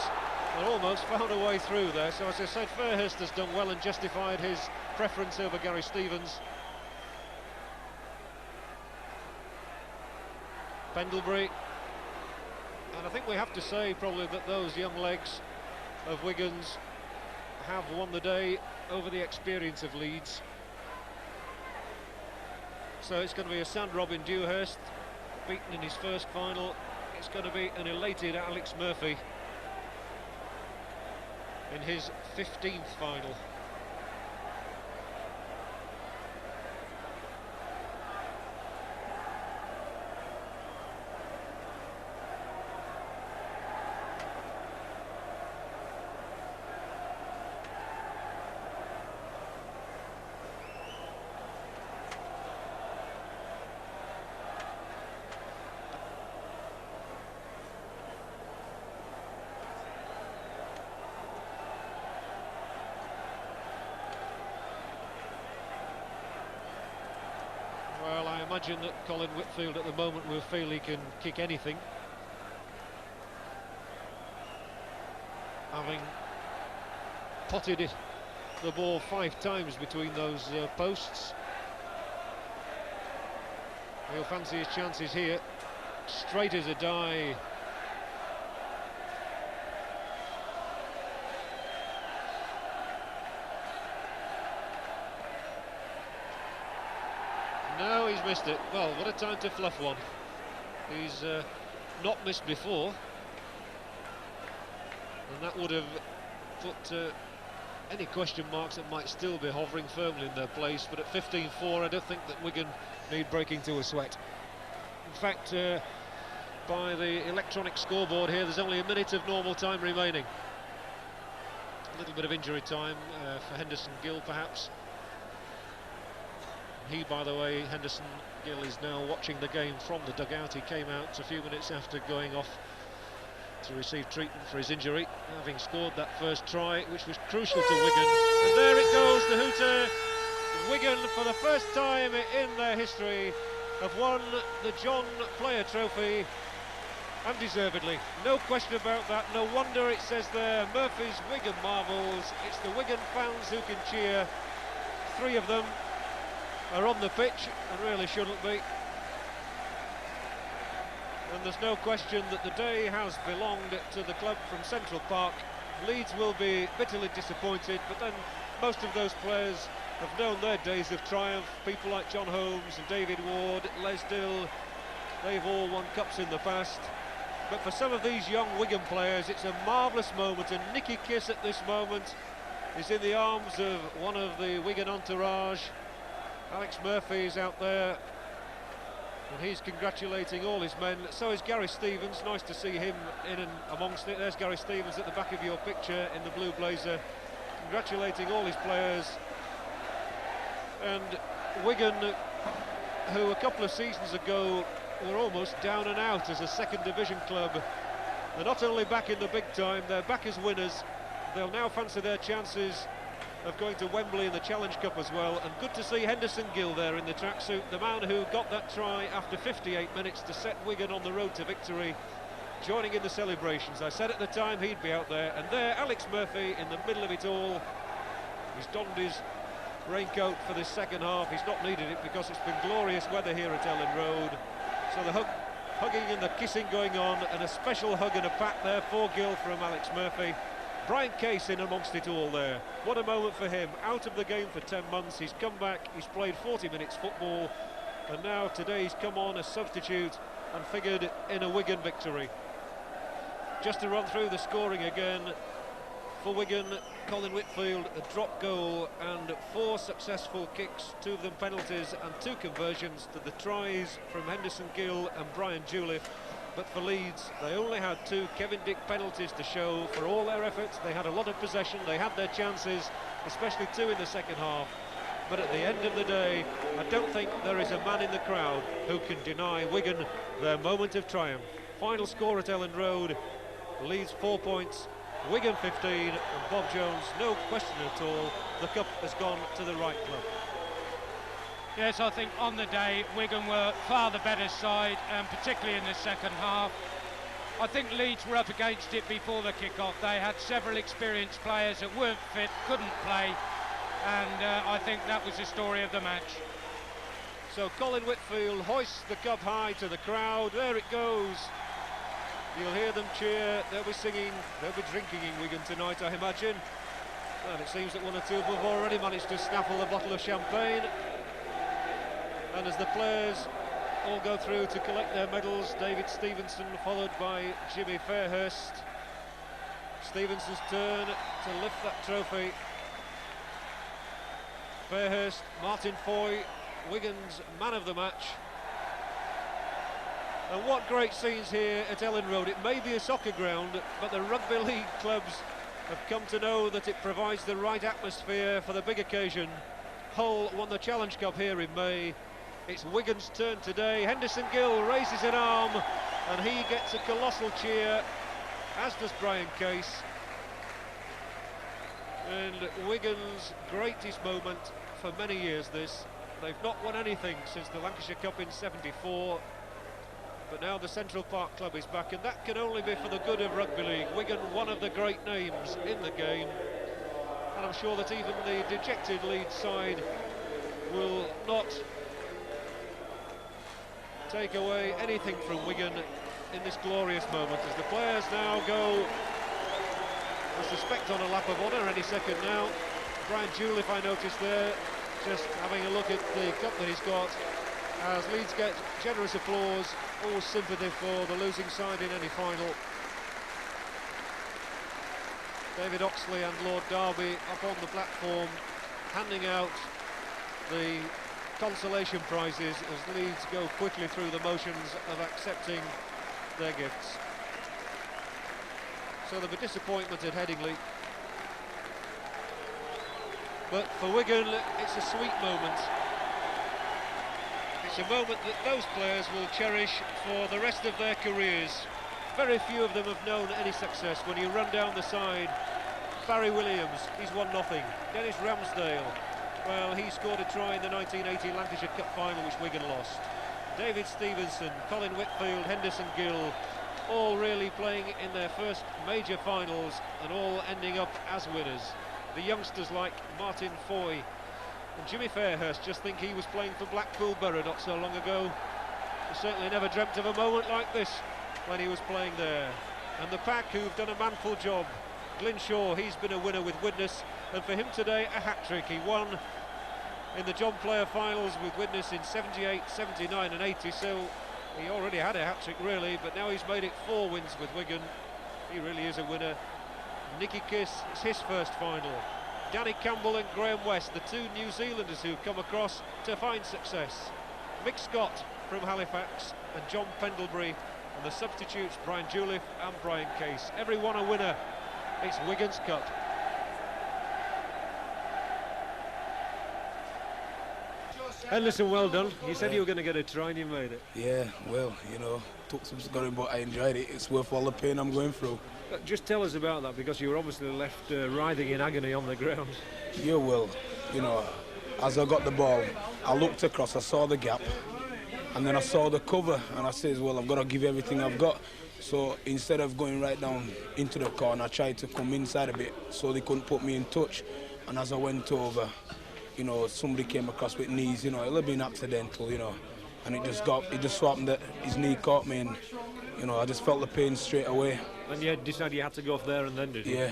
and almost found a way through there. So as I said, Fairhurst has done well and justified his preference over Gary Stevens. Pendlebury. And I think we have to say probably that those young legs of Wigan's have won the day over the experience of Leeds. So it's going to be a sad Robin Dewhurst, beaten in his first final. It's going to be an elated Alex Murphy. in his 15th final. Well, I imagine that Colin Whitfield at the moment will feel he can kick anything, having potted the ball 5 times between those posts. He'll fancy his chances here. Straight as a die. No, he's missed it. Well, what a time to fluff one. He's not missed before, and that would have put any question marks that might still be hovering firmly in their place. But at 15-4, I don't think that Wigan need breaking to a sweat. In fact, by the electronic scoreboard here, there's only a minute of normal time remaining. A little bit of injury time for Henderson Gill, perhaps. He, by the way, Henderson Gill, is now watching the game from the dugout. He came out a few minutes after going off to receive treatment for his injury, having scored that first try, which was crucial to Wigan. And there it goes, the hooter. Wigan, for the first time in their history, have won the John Player Trophy, and deservedly. No question about that. No wonder it says there, Murphy's Wigan Marvels. It's the Wigan fans who can cheer. 3 of them are on the pitch and really shouldn't be. And there's no question that the day has belonged to the club from Central Park. Leeds will be bitterly disappointed, but then most of those players have known their days of triumph. People like John Holmes and David Ward, Les Dill, they've all won cups in the past. But for some of these young Wigan players, it's a marvellous moment, and Nicky Kiss at this moment is in the arms of one of the Wigan entourage. Alex Murphy is out there, and he's congratulating all his men. So is Gary Stevens. Nice to see him in and amongst it. There's Gary Stevens at the back of your picture in the blue blazer, congratulating all his players. And Wigan, who a couple of seasons ago were almost down and out as a second division club, they're not only back in the big time, they're back as winners. They'll now fancy their chances of going to Wembley in the Challenge Cup as well. And good to see Henderson Gill there in the tracksuit, the man who got that try after 58 minutes to set Wigan on the road to victory, joining in the celebrations. I said at the time he'd be out there, and there Alex Murphy in the middle of it all. He's donned his raincoat for this second half. He's not needed it because it's been glorious weather here at Ellen Road. So the hugging and the kissing going on, and a special hug and a pat there for Gill from Alex Murphy. Brian Case in amongst it all there. What a moment for him. Out of the game for 10 months, he's come back, he's played 40 minutes football, and now today he's come on as substitute and figured in a Wigan victory. Just to run through the scoring again, for Wigan, Colin Whitfield, a drop goal and 4 successful kicks, 2 of them penalties and 2 conversions to the tries from Henderson Gill and Brian Jouliffe. But for Leeds, they only had 2 Kevin Dick penalties to show for all their efforts. They had a lot of possession, they had their chances, especially 2 in the second half. But at the end of the day, I don't think there is a man in the crowd who can deny Wigan their moment of triumph. Final score at Ellen Road, Leeds 4 points, Wigan 15, and Bob Jones, no question at all, the cup has gone to the right club. Yes, I think on the day Wigan were far the better side, and particularly in the second half. I think Leeds were up against it before the kick-off. They had several experienced players that weren't fit, couldn't play, and I think that was the story of the match. So Colin Whitfield hoists the cup high to the crowd. There it goes. You'll hear them cheer, they'll be singing, they'll be drinking in Wigan tonight, I imagine. And it seems that 1 or 2 of them have already managed to snaffle a bottle of champagne. And as the players all go through to collect their medals, David Stevenson followed by Jimmy Fairhurst. Stevenson's turn to lift that trophy. Fairhurst, Martin Foy, Wigan's man of the match. And what great scenes here at Ellen Road. It may be a soccer ground, but the rugby league clubs have come to know that it provides the right atmosphere for the big occasion. Hull won the Challenge Cup here in May. It's Wigan's turn today. Henderson Gill raises an arm and he gets a colossal cheer, as does Brian Case. And Wigan's greatest moment for many years this. They've not won anything since the Lancashire Cup in '74. But now the Central Park Club is back, and that can only be for the good of rugby league. Wigan, one of the great names in the game. And I'm sure that even the dejected Leeds side will not take away anything from Wigan in this glorious moment, as the players now go, I suspect, on a lap of honour any second now. Brian Jewell, I noticed there, just having a look at the cup that he's got, as Leeds get generous applause, all sympathy for the losing side in any final. David Oxley and Lord Derby up on the platform, handing out the consolation prizes as Leeds go quickly through the motions of accepting their gifts. So there'll be disappointment at Headingley, but for Wigan it's a sweet moment. It's a moment that those players will cherish for the rest of their careers. Very few of them have known any success. When you run down the side, Barry Williams, he's won nothing. Dennis Ramsdale, well, he scored a try in the 1980 Lancashire Cup final, which Wigan lost. David Stevenson, Colin Whitfield, Henderson Gill, all really playing in their first major finals and all ending up as winners. The youngsters like Martin Foy and Jimmy Fairhurst just think he was playing for Blackpool Borough not so long ago. He certainly never dreamt of a moment like this when he was playing there. And the pack who've done a manful job. Glyn Shaw, he's been a winner with Widnes, and for him today a hat-trick. He won in the John Player finals with Widnes in 78, 79 and 80, so he already had a hat-trick really, but now he's made it 4 wins with Wigan. He really is a winner. Nicky Kiss, it's his first final. Danny Campbell and Graham West, the 2 New Zealanders who've come across to find success. Mick Scott from Halifax and John Pendlebury, and the substitutes Brian Jewell and Brian Case. Everyone a winner. It's Wigan's Cup. Henderson, well done. You said you were going to get a try and you made it. Yeah, well, you know, took some scoring, but I enjoyed it. It's worth all the pain I'm going through. Just tell us about that, because you were obviously left writhing in agony on the ground. Yeah, well, you know, as I got the ball, I looked across, I saw the gap, and then I saw the cover, and I said, well, I've got to give everything I've got. So instead of going right down into the corner, I tried to come inside a bit so they couldn't put me in touch. And as I went over, you know, somebody came across with knees, you know, it'll have been accidental, you know, and it just so happened that his knee caught me, and, you know, I just felt the pain straight away. And you decided you had to go off there and then, did you? Yeah,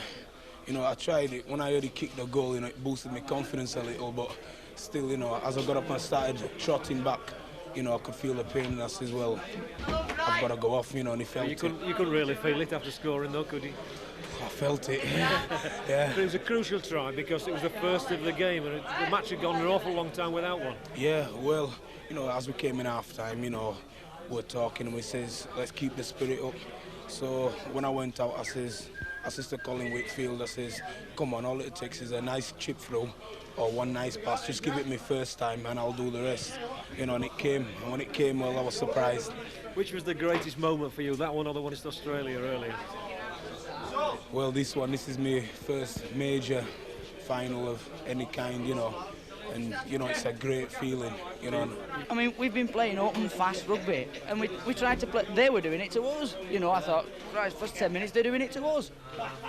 you know, I tried it. When I heard he kicked the goal, you know, it boosted my confidence a little, but still, you know, as I got up and started trotting back, you know, I could feel the pain, and I said, well, I've got to go off, you know, and he felt it. You couldn't really feel it after scoring though, could you? I felt it, yeah. But it was a crucial try because it was the first of the game, and the match had gone an awful long time without one. Yeah, well, you know, as we came in half-time, you know, we're talking and we says, let's keep the spirit up. So when I went out, I says, assistant Colin Whitfield, I says, come on, all it takes is a nice chip through or one nice pass, just give it me first time and I'll do the rest. You know, and it came, and when it came, well, I was surprised. Which was the greatest moment for you, that one or the one in Australia earlier? Well, this is my first major final of any kind, you know, and, you know, it's a great feeling, you know. I mean, we've been playing open, fast rugby, and we tried to play, they were doing it to us, you know. I thought, right, first 10 minutes, they're doing it to us.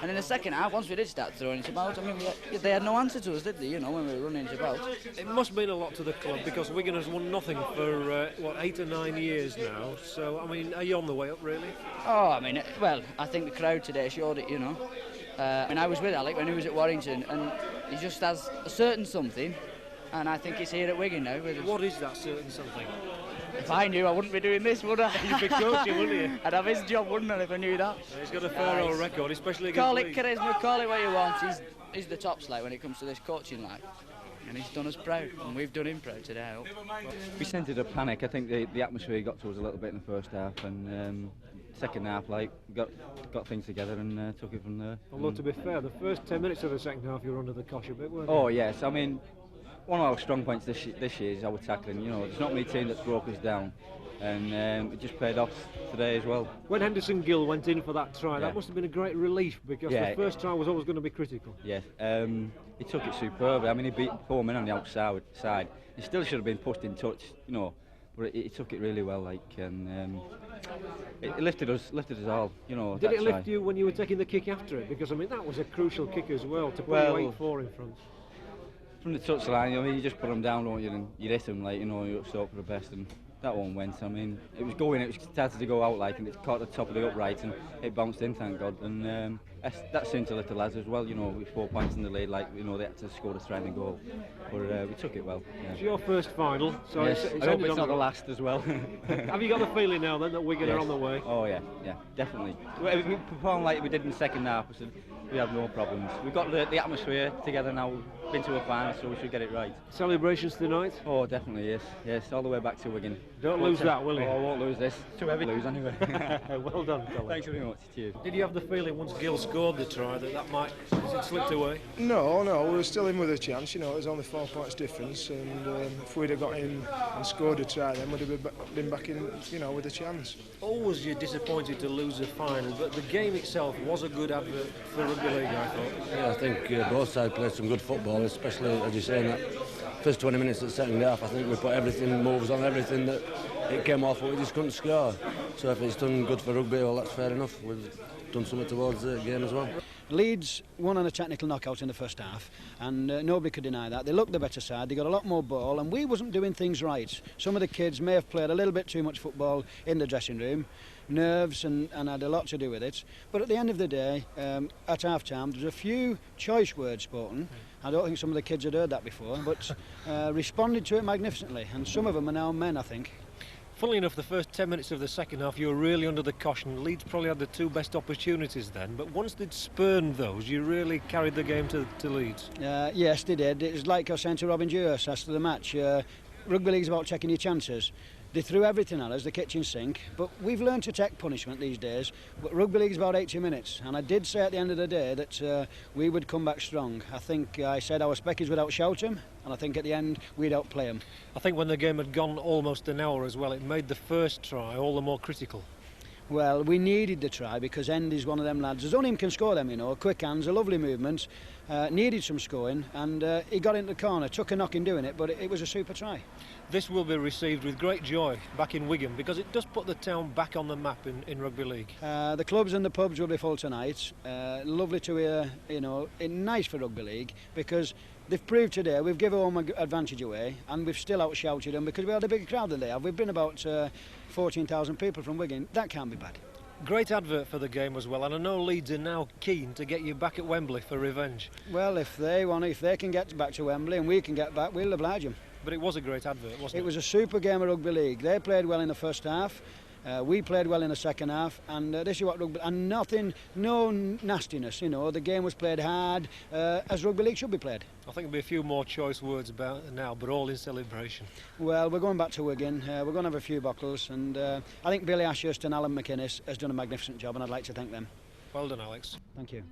And in the second half, once we did start throwing it about, I mean, they had no answer to us, did they, you know, when we were running it about. It must mean a lot to the club, because Wigan has won nothing for, what, 8 or 9 years now, so, I mean, are you on the way up, really? Oh, I mean, well, I think the crowd today showed it, you know. And I was with Alec when he was at Warrington, and he just has a certain something, and I think it's here at Wigan now. What is that certain something? If I knew, I wouldn't be doing this, would I? You'd be coaching, wouldn't you? I'd have his job, wouldn't I, if I knew that? He's got a fair old record, especially against Call it Leeds. charisma, call it what you want. He's the tops, like, when it comes to this coaching, like. And he's done us proud, and we've done him proud today, I hope. We scented a panic. I think the atmosphere got to us a little bit in the first half, and second half, like, got things together and took it from there. Although, to be fair, the first 10 minutes of the second half you were under the cosh a bit, weren't you? Oh yes, I mean, one of our strong points this year is our tackling. You know, there's not many teams that broke us down, and it just paid off today as well. When Henderson Gill went in for that try, Yeah. that must have been a great relief, because the first try was always going to be critical. Yes, he took it superbly. I mean, he beat four men on the outside. He still should have been pushed in touch, you know, but he took it really well, like, and it lifted us all, you know. Did it lift you when you were taking the kick after it? Because I mean, that was a crucial kick as well, to put 8-4 in front. From the touchline, I mean, you just put them down, don't you, and you hit them, like, you know, you hope for the best, and that one went. I mean, it was started to go out, like, and it caught the top of the upright, and it bounced in, thank God, and that seemed to lift the lads as well, you know, with 4 points in the lead, like, you know, they had to score the threatening goal, but we took it well. Yeah. It's your first final, so yes, it's I hope it's not the last as well. Have you got the feeling now then that Wigan are on the way? Oh yeah, definitely. We performed like we did in the second half, so we have no problems. We've got the atmosphere together now, been to a final, so we should get it right. Celebrations tonight? Oh, definitely, yes, all the way back to Wigan. Don't lose that, will you? Oh, I won't lose this. Too heavy to lose anyway. Well done, Colin. Thanks very much, cheers. Did you have the feeling once Gill scored the try that might has it slipped away? No, we were still in with a chance, you know, it was only 4 points difference, and if we'd have got in and scored a try then we'd have been back in, you know, with a chance. Always you're disappointed to lose the final, but the game itself was a good advert for rugby league, I thought. Yeah, I think both sides played some good football, especially, as you say, in that first 20 minutes of the second half. I think we put everything, moves on everything that it came off, but we just couldn't score. So if it's done good for rugby, well, that's fair enough. We've done something towards the game as well. Leeds won on a technical knockout in the first half, and nobody could deny that. They looked the better side, they got a lot more ball, and we wasn't doing things right. Some of the kids may have played a little bit too much football in the dressing room, nerves and had a lot to do with it. But at the end of the day, at half-time, there's a few choice words spoken. I don't think some of the kids had heard that before, but responded to it magnificently, and some of them are now men, I think. Funnily enough, the first 10 minutes of the second half, you were really under the caution. Leeds probably had the two best opportunities then, but once they'd spurned those, you really carried the game to Leeds. Yes, they did. It was like I was saying to Robin Dewhurst after the match. Rugby league's about taking your chances. They threw everything at us, the kitchen sink, but we've learned to take punishment these days. But rugby league's about 80 minutes, and I did say at the end of the day that we would come back strong. I think I said our speckies would outshout them, and I think at the end we'd outplay them. I think when the game had gone almost an hour as well, it made the first try all the more critical. Well, we needed the try because Endy's one of them lads. There's only him can score them, you know. Quick hands, a lovely movement. Needed some scoring, and he got into the corner. Took a knock in doing it, but it was a super try. This will be received with great joy back in Wigan because it does put the town back on the map in rugby league. The clubs and the pubs will be full tonight. Lovely to hear, you know, nice for rugby league because they've proved today we've given home advantage away and we've still outshouted them because we had a bigger crowd than they have. We've been about 14,000 people from Wigan. That can't be bad. Great advert for the game as well, and I know Leeds are now keen to get you back at Wembley for revenge. Well, if they can get back to Wembley and we can get back, we'll oblige them. But it was a great advert, wasn't it? It was a super game of rugby league. They played well in the first half. We played well in the second half, and this is what rugby, and no nastiness, you know. The game was played hard, as rugby league should be played. I think there'll be a few more choice words about it now, but all in celebration. Well, we're going back to Wigan. We're going to have a few bottles, and I think Billy Ashurst and Alan McInnes has done a magnificent job, and I'd like to thank them. Well done, Alex. Thank you.